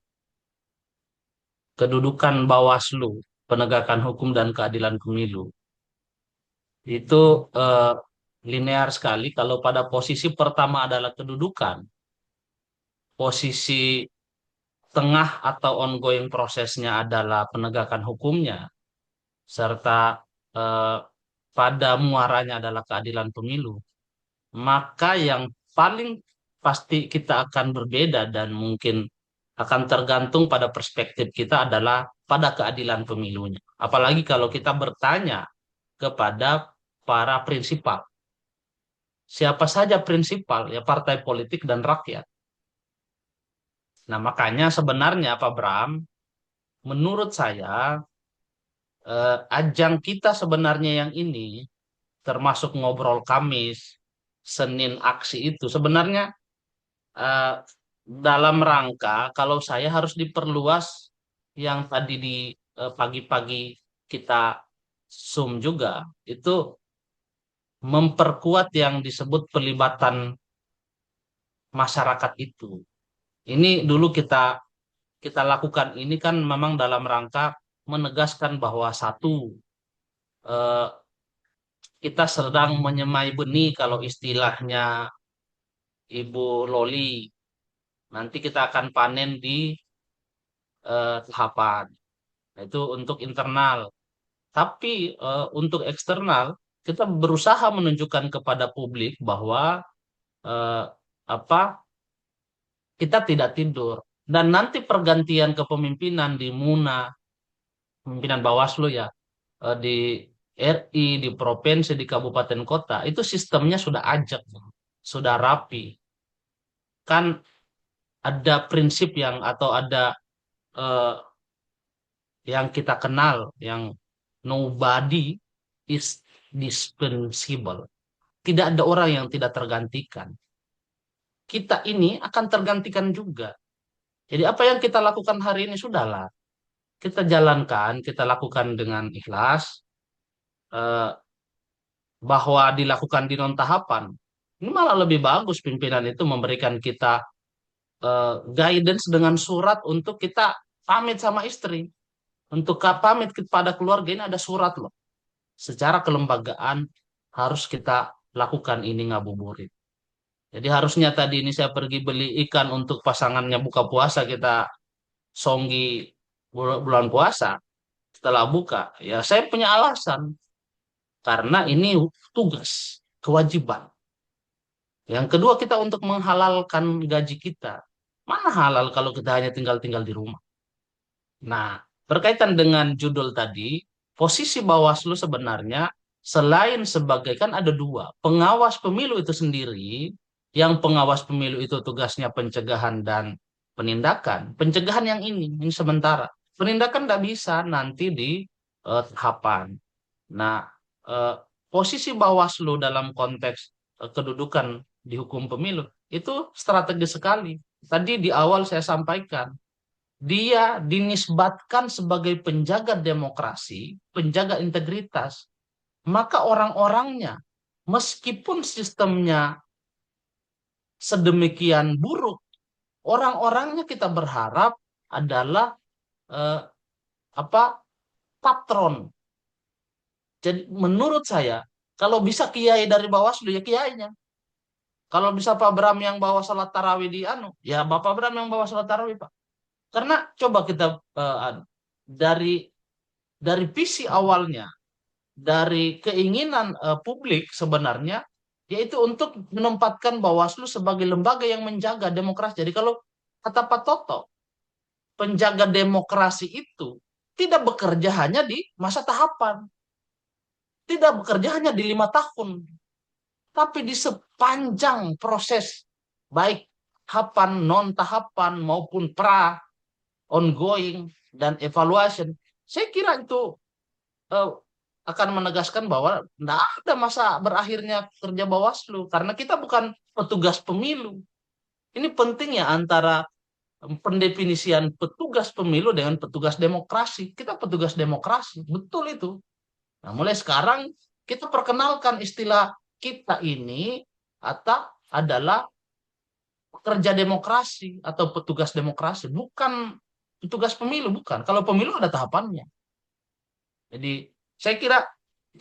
kedudukan Bawaslu, penegakan hukum dan keadilan pemilu. Itu eh, linear sekali kalau pada posisi pertama adalah kedudukan, posisi tengah atau ongoing prosesnya adalah penegakan hukumnya, serta eh, pada muaranya adalah keadilan pemilu, maka yang paling pasti kita akan berbeda dan mungkin akan tergantung pada perspektif kita adalah pada keadilan pemilunya. Apalagi kalau kita bertanya kepada para prinsipal. Siapa saja prinsipal? Ya partai politik dan rakyat. Nah, makanya sebenarnya Pak Bram, menurut saya ajang kita sebenarnya yang ini termasuk ngobrol Kamis, Senin aksi itu sebenarnya eh, dalam rangka kalau saya harus diperluas yang tadi di pagi-pagi kita Zoom juga itu memperkuat yang disebut pelibatan masyarakat itu. Ini dulu kita kita lakukan ini kan memang dalam rangka menegaskan bahwa satu eh, kita sedang menyemai benih kalau istilahnya Ibu Loli. Nanti kita akan panen di tahapan. Nah, itu untuk internal. Tapi untuk eksternal, kita berusaha menunjukkan kepada publik bahwa eh, apa kita tidak tidur. Dan nanti pergantian kepemimpinan di MUNA, pimpinan Bawaslu ya, di RI, di provinsi, di kabupaten kota, itu sistemnya sudah ajak, sudah rapi. Kan ada prinsip yang atau ada eh, yang kita kenal, yang nobody is dispensable. Tidak ada orang yang tidak tergantikan. Kita ini akan tergantikan juga. Jadi apa yang kita lakukan hari ini sudahlah. Kita jalankan, kita lakukan dengan ikhlas, eh, bahwa dilakukan di non tahapan. Ini malah lebih bagus pimpinan itu memberikan kita guidance dengan surat untuk kita pamit sama istri. Untuk pamit kepada keluarga ini ada surat loh. Secara kelembagaan harus kita lakukan ini ngabuburit. Jadi harusnya tadi ini saya pergi beli ikan untuk pasangannya buka puasa, kita songgi bulan puasa. Setelah buka, ya saya punya alasan. Karena ini tugas, kewajiban. Yang kedua, kita untuk menghalalkan gaji kita. Mana halal kalau kita hanya tinggal-tinggal di rumah? Nah, berkaitan dengan judul tadi, posisi Bawaslu sebenarnya selain sebagai, kan ada dua, pengawas pemilu itu sendiri, yang pengawas pemilu itu tugasnya pencegahan dan penindakan. Pencegahan yang ini sementara. Penindakan tidak bisa nanti di tahapan. Nah, eh, posisi Bawaslu dalam konteks kedudukan di hukum pemilu itu strategis sekali. Tadi di awal saya sampaikan, dia dinisbatkan sebagai penjaga demokrasi, penjaga integritas. Maka orang-orangnya, meskipun sistemnya sedemikian buruk, orang-orangnya kita berharap adalah eh, apa patron. Jadi menurut saya, kalau bisa kiai dari Bawaslu ya kiainya. Kalau bisa Pak Bram yang bawa salat tarawih di ya Bapak Bram yang bawa salat tarawih Pak. Karena coba kita dari visi awalnya, dari keinginan publik sebenarnya, yaitu untuk menempatkan Bawaslu sebagai lembaga yang menjaga demokrasi. Jadi kalau kata Pak Toto, penjaga demokrasi itu tidak bekerja hanya di masa tahapan, tidak bekerja hanya di 5 tahun, tapi di sepanjang proses, baik tahapan, non tahapan maupun pra, ongoing, dan evaluation. Saya kira itu eh, akan menegaskan bahwa tidak ada masa berakhirnya kerja Bawaslu, karena kita bukan petugas pemilu. Ini penting ya antara pendefinisian petugas pemilu dengan petugas demokrasi. Kita petugas demokrasi, betul itu. Nah, mulai sekarang kita perkenalkan istilah kita ini atau adalah pekerja demokrasi atau petugas demokrasi, bukan petugas pemilu, bukan. Kalau pemilu ada tahapannya. Jadi saya kira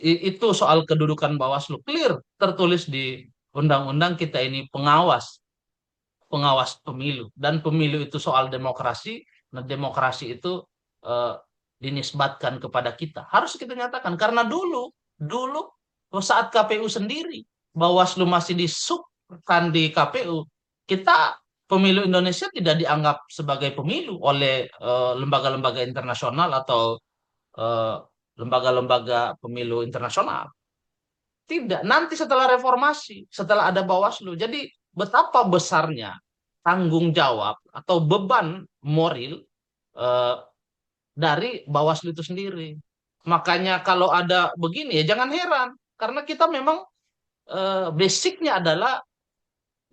itu soal kedudukan Bawaslu clear tertulis di undang-undang kita ini pengawas pemilu, dan pemilu itu soal demokrasi. Nah, demokrasi itu eh, dinisbatkan kepada kita. Harus kita nyatakan karena dulu saat KPU sendiri Bawaslu masih disubkan di KPU, kita pemilu Indonesia tidak dianggap sebagai pemilu oleh lembaga-lembaga internasional atau eh, lembaga-lembaga pemilu internasional. Tidak, nanti setelah reformasi, setelah ada Bawaslu. Jadi betapa besarnya tanggung jawab atau beban moral eh, dari Bawaslu itu sendiri. Makanya kalau ada begini ya jangan heran, karena kita memang basicnya adalah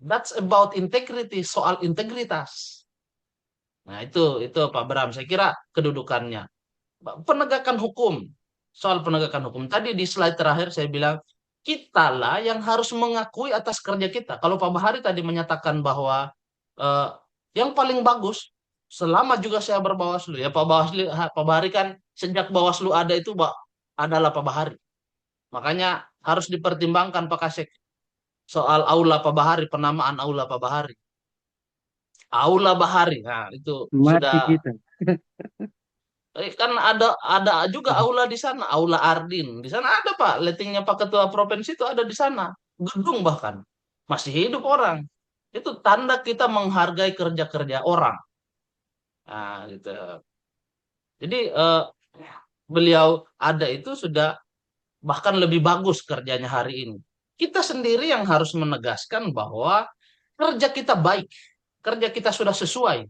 that's about integrity, soal integritas. Nah itu Pak Bram, saya kira kedudukannya. Penegakan hukum, soal penegakan hukum. Tadi di slide terakhir saya bilang, kitalah yang harus mengakui atas kerja kita. Kalau Pak Bahari tadi menyatakan bahwa eh, yang paling bagus, selama juga saya berbawaslu, ya Pak Bahari kan sejak Bawaslu ada itu adalah Pak Bahari. Makanya harus dipertimbangkan Pak Kasek soal Aula Pak Bahari, penamaan Aula Pak Bahari. Aula Bahari, nah itu Mati sudah kita. kan ada juga aula di sana, Aula Ardin. Di sana ada Pak, lettingnya Pak Ketua Provinsi itu ada di sana. Gedung bahkan masih hidup orang. Itu tanda kita menghargai kerja-kerja orang. Nah, gitu. Jadi beliau ada itu sudah bahkan lebih bagus kerjanya hari ini. Kita sendiri yang harus menegaskan bahwa kerja kita baik, kerja kita sudah sesuai,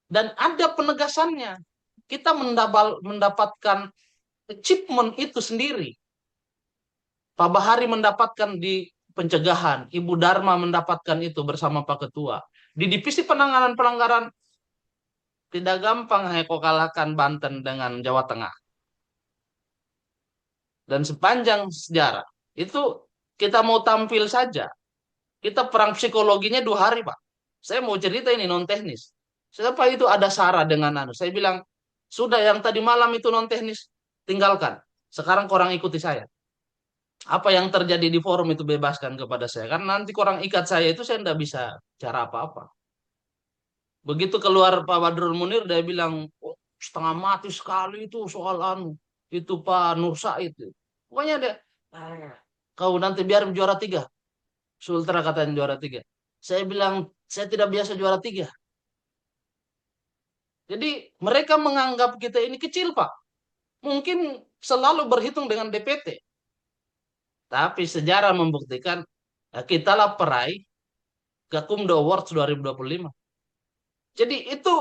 dan ada penegasannya. Kita mendapatkan achievement itu sendiri. Pak Bahari mendapatkan di pencegahan, Ibu Dharma mendapatkan itu bersama Pak Ketua. Di divisi penanganan pelanggaran tidak gampang Heko kalahkan Banten dengan Jawa Tengah. Dan sepanjang sejarah itu kita mau tampil saja. Kita perang psikologinya 2 hari Pak. Saya mau cerita ini non teknis. Siapa itu ada Sarah dengan anu. Saya bilang sudah yang tadi malam itu non teknis tinggalkan. Sekarang korang ikuti saya. Apa yang terjadi di forum itu bebaskan kepada saya. Karena nanti korang ikat saya itu saya tidak bisa cara apa-apa. Begitu keluar Pak Badrul Munir dia bilang oh, setengah mati sekali itu soal anu. Itu Pak Nur Said. Pokoknya dia kau nanti biar juara 3. Sultra katanya juara 3. Saya bilang saya tidak biasa juara 3. Jadi mereka menganggap kita ini kecil Pak. Mungkin selalu berhitung dengan DPT. Tapi sejarah membuktikan kitalah peraih Gakumdo Awards 2025. Jadi itu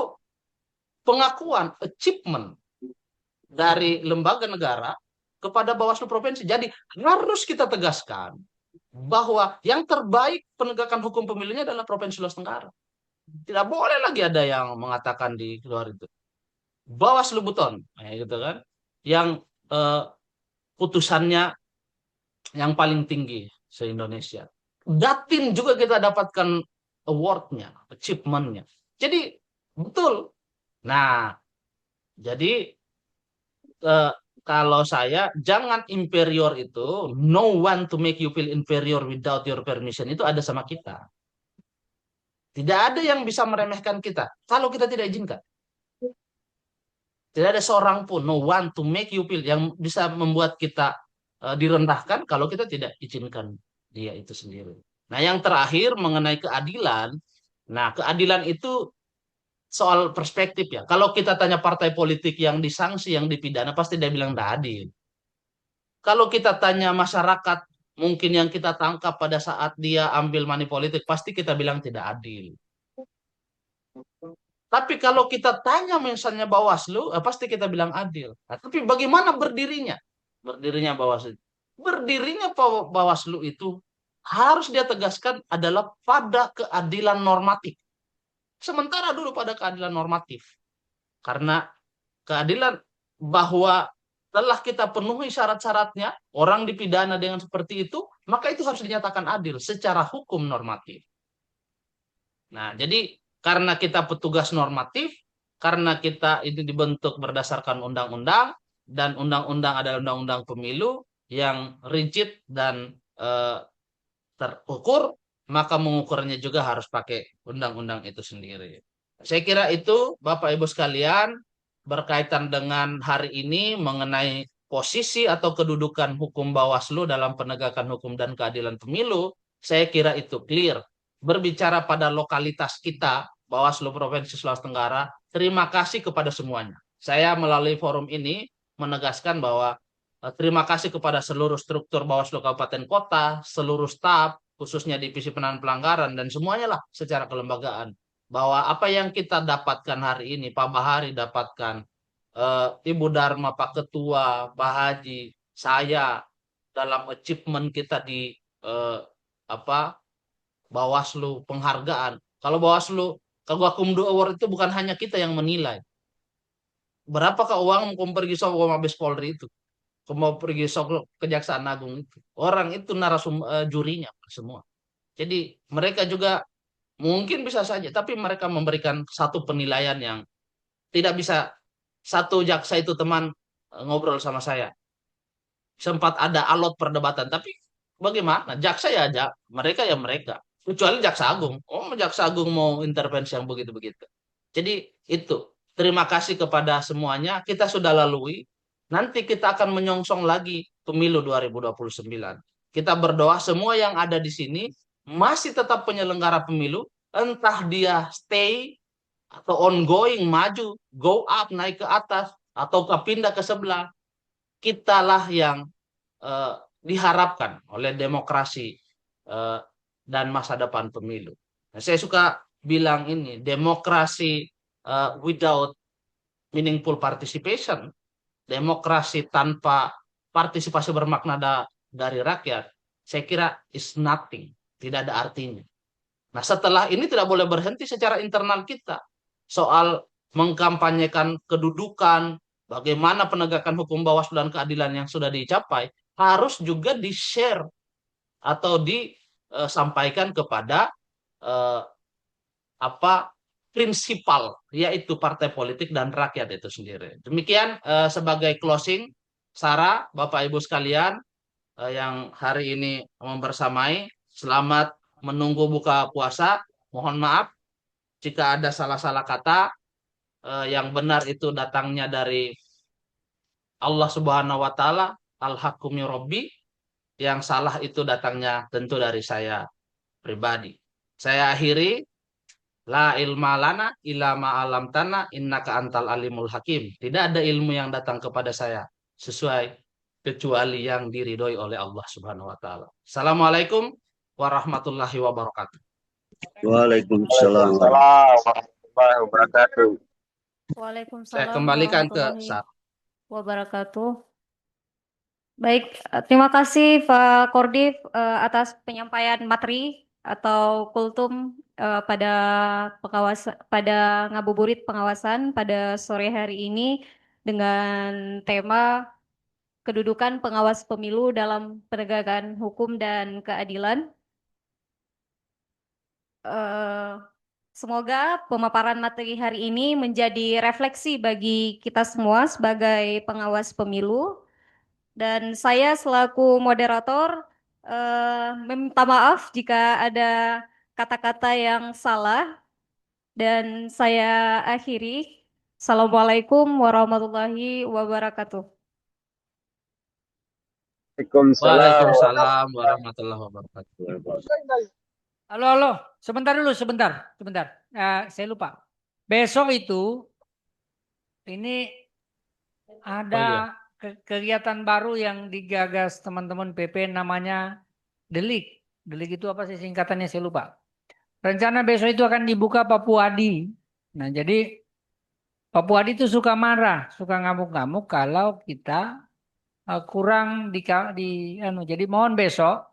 pengakuan, achievement dari lembaga negara kepada Bawaslu Provinsi. Jadi harus kita tegaskan bahwa yang terbaik penegakan hukum pemilunya adalah Provinsi Sulawesi Tenggara. Tidak boleh lagi ada yang mengatakan di luar itu. Bawaslu Buton, gitu kan, yang putusannya yang paling tinggi se-Indonesia. Datin juga kita dapatkan award-nya, achievement-nya. Jadi betul. Nah, jadi kalau saya jangan inferior itu, no one to make you feel inferior without your permission itu ada sama kita. Tidak ada yang bisa meremehkan kita kalau kita tidak izinkan. Tidak ada seorang pun, no one to make you feel yang bisa membuat kita direndahkan kalau kita tidak izinkan dia itu sendiri. Nah, yang terakhir mengenai keadilan. Nah, keadilan itu soal perspektif ya. Kalau kita tanya partai politik yang disanksi, yang dipidana, pasti dia bilang tidak adil. Kalau kita tanya masyarakat, mungkin yang kita tangkap pada saat dia ambil money politik, pasti kita bilang tidak adil. Tapi kalau kita tanya misalnya Bawaslu, pasti kita bilang adil. Nah, tapi bagaimana berdirinya? Berdirinya Bawaslu. Berdirinya Bawaslu itu harus dia tegaskan adalah pada keadilan normatif. Sementara dulu pada keadilan normatif. Karena keadilan bahwa telah kita penuhi syarat-syaratnya, orang dipidana dengan seperti itu, maka itu harus dinyatakan adil secara hukum normatif. Nah, jadi karena kita petugas normatif, karena kita itu dibentuk berdasarkan undang-undang, dan undang-undang adalah undang-undang pemilu yang rigid dan terukur, maka mengukurnya juga harus pakai undang-undang itu sendiri. Saya kira itu Bapak Ibu sekalian berkaitan dengan hari ini mengenai posisi atau kedudukan hukum Bawaslu dalam penegakan hukum dan keadilan pemilu, saya kira itu clear. Berbicara pada lokalitas kita, Bawaslu Provinsi Sulawesi Tenggara, terima kasih kepada semuanya. Saya melalui forum ini menegaskan bahwa terima kasih kepada seluruh struktur Bawaslu Kabupaten Kota, seluruh staf, khususnya Divisi Penanganan Pelanggaran, dan semuanya lah secara kelembagaan. Bahwa apa yang kita dapatkan hari ini, Pak Bahari dapatkan, Ibu Dharma, Pak Ketua, Pak Haji, saya dalam achievement kita di Bawaslu penghargaan. Kalau Bawaslu Kagakumdu Award itu bukan hanya kita yang menilai. Berapakah uang mau pergi sok Mabes Polri itu? Mau pergi sok Kejaksaan Agung itu. Orang itu jurinya semua. Jadi mereka juga mungkin bisa saja, tapi mereka memberikan satu penilaian yang tidak bisa. Satu jaksa itu teman ngobrol sama saya. Sempat ada alot perdebatan, tapi bagaimana? Jaksa ya mereka ya mereka. Kecuali Jaksa Agung. Oh, Jaksa Agung mau intervensi yang begitu-begitu. Jadi itu. Terima kasih kepada semuanya. Kita sudah lalui. Nanti kita akan menyongsong lagi pemilu 2029. Kita berdoa semua yang ada di sini masih tetap penyelenggara pemilu, entah dia stay atau ongoing, maju, go up, naik ke atas, atau pindah ke sebelah. Kitalah yang eh, diharapkan oleh demokrasi eh, dan masa depan pemilu. Nah, saya suka bilang ini, demokrasi without meaningful participation, demokrasi tanpa partisipasi bermakna dari rakyat, saya kira is nothing, tidak ada artinya. Nah, setelah ini tidak boleh berhenti secara internal kita soal mengkampanyekan kedudukan, bagaimana penegakan hukum Bawaslu dan keadilan yang sudah dicapai, harus juga di-share atau disampaikan kepada eh, apa prinsipal, yaitu partai politik dan rakyat itu sendiri. Demikian sebagai closing, Sarah, Bapak Ibu sekalian yang hari ini membersamai, selamat menunggu buka puasa. Mohon maaf jika ada salah-salah kata, yang benar itu datangnya dari Allah Subhanahu wa taala, Al-Hakum Rabbi, yang salah itu datangnya tentu dari saya pribadi. Saya akhiri, la ilma lana illa ma alamtana innaka antal alimul hakim. Tidak ada ilmu yang datang kepada saya sesuai kecuali yang diridhoi oleh Allah Subhanahu wa taala. Assalamualaikum warahmatullahi wabarakatuh. Waalaikumsalam warahmatullahi wabarakatuh. Saya Waalaikumsalam kembalikan ke warahmatullahi Sarah. wabarakatuh. Baik, terima kasih Pak Kordif atas penyampaian materi atau kultum pada ngabuburit pengawasan pada sore hari ini dengan tema kedudukan pengawas pemilu dalam penegakan hukum dan keadilan. Semoga pemaparan materi hari ini menjadi refleksi bagi kita semua sebagai pengawas pemilu. Dan saya selaku moderator meminta maaf jika ada kata-kata yang salah. Dan saya akhiri. Assalamualaikum warahmatullahi wabarakatuh. Waalaikumsalam warahmatullahi wabarakatuh. Halo, sebentar dulu, sebentar. Saya lupa. Besok itu ini ada kegiatan baru yang digagas teman-teman PP namanya Delik. Delik itu apa sih singkatannya, saya lupa. Rencana besok itu akan dibuka Papuadi. Nah, jadi Papuadi itu suka marah, suka ngamuk-ngamuk kalau kita kurang jadi mohon besok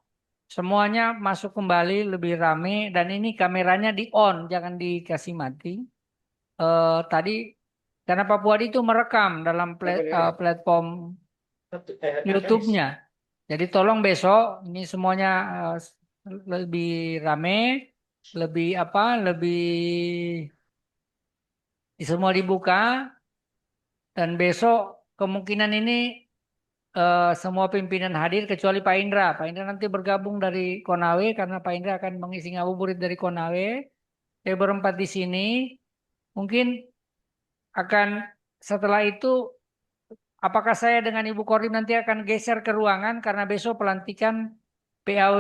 semuanya masuk kembali lebih rame dan ini kameranya di on, jangan dikasih mati. Tadi karena Papuadi itu merekam dalam platform YouTube-nya. Jadi tolong besok ini semuanya lebih rame, lebih semua dibuka dan besok kemungkinan ini semua pimpinan hadir kecuali Pak Indra. Pak Indra nanti bergabung dari Konawe karena Pak Indra akan mengisi ngabuburit dari Konawe. Saya berempat di sini. Mungkin akan setelah itu apakah saya dengan Ibu Korim nanti akan geser ke ruangan karena besok pelantikan PAW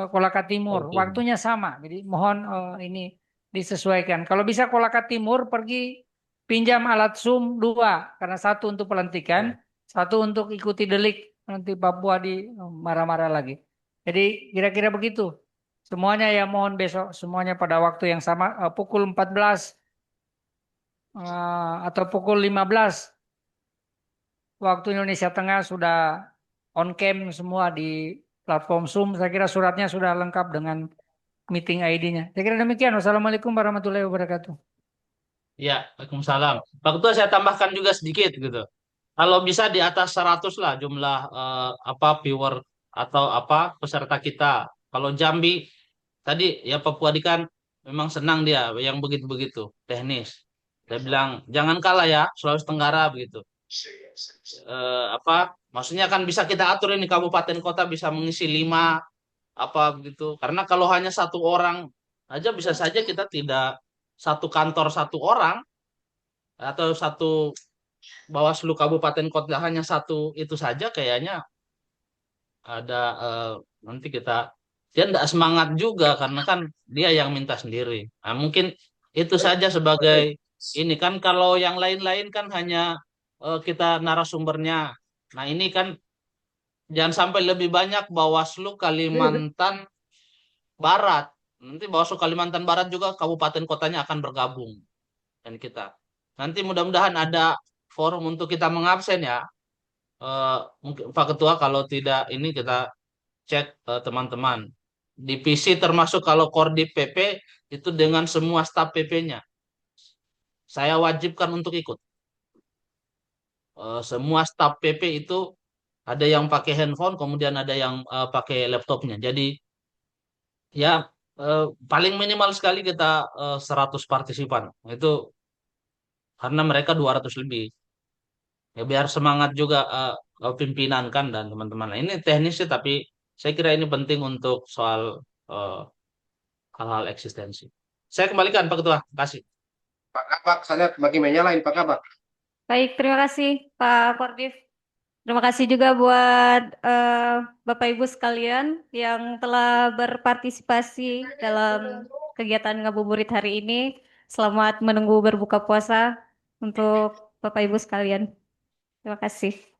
Kolaka Timur. Oke. Waktunya sama. Jadi mohon ini disesuaikan. Kalau bisa Kolaka Timur pergi pinjam alat Zoom 2 karena satu untuk pelantikan. Satu untuk ikuti delik, nanti Papua di marah-marah lagi. Jadi kira-kira begitu. Semuanya ya mohon besok, semuanya pada waktu yang sama, pukul 14 atau pukul 15. Waktu Indonesia Tengah sudah on cam semua di platform Zoom. Saya kira suratnya sudah lengkap dengan meeting ID-nya. Saya kira demikian. Wassalamualaikum warahmatullahi wabarakatuh. Ya, Waalaikumsalam. Pak Ketua saya tambahkan juga sedikit gitu. Kalau bisa di atas 100 lah jumlah viewer atau peserta kita. Kalau Jambi tadi ya Papua di kan memang senang dia yang begitu-begitu teknis. Dia bilang jangan kalah ya Sulawesi Tenggara begitu. apa maksudnya kan bisa kita atur ini kabupaten kota bisa mengisi 5 apa begitu. Karena kalau hanya satu orang aja bisa saja kita tidak satu kantor satu orang atau satu Bawaslu kabupaten kota hanya satu itu saja kayaknya ada nanti dia tidak semangat juga karena kan dia yang minta sendiri. Nah, mungkin itu saja sebagai ini kan kalau yang lain-lain kan hanya kita narasumbernya. Nah, ini kan jangan sampai lebih banyak Bawaslu Kalimantan Barat. Nanti Bawaslu Kalimantan Barat juga kabupaten kotanya akan bergabung dan kita. Nanti mudah-mudahan ada forum untuk kita mengabsen ya. Mungkin Pak Ketua kalau tidak ini kita cek teman-teman. Divisi termasuk kalau Kordip PP itu dengan semua staf PP-nya. Saya wajibkan untuk ikut. Semua staf PP itu ada yang pakai handphone, kemudian ada yang pakai laptopnya. Jadi ya paling minimal sekali kita 100 partisipan. Itu karena mereka 200 lebih. Ya biar semangat juga pimpinan kan dan teman-teman. Nah, ini teknis sih tapi saya kira ini penting untuk soal eh, hal-hal eksistensi. Saya kembalikan Pak Ketua, kasih. Pak Kabak, saya lihat makin menyalain Pak Kabak. Baik, terima kasih Pak Kordif. Terima kasih juga buat Bapak Ibu sekalian yang telah berpartisipasi dalam kegiatan ngabuburit hari ini. Selamat menunggu berbuka puasa untuk Bapak Ibu sekalian. Terima kasih.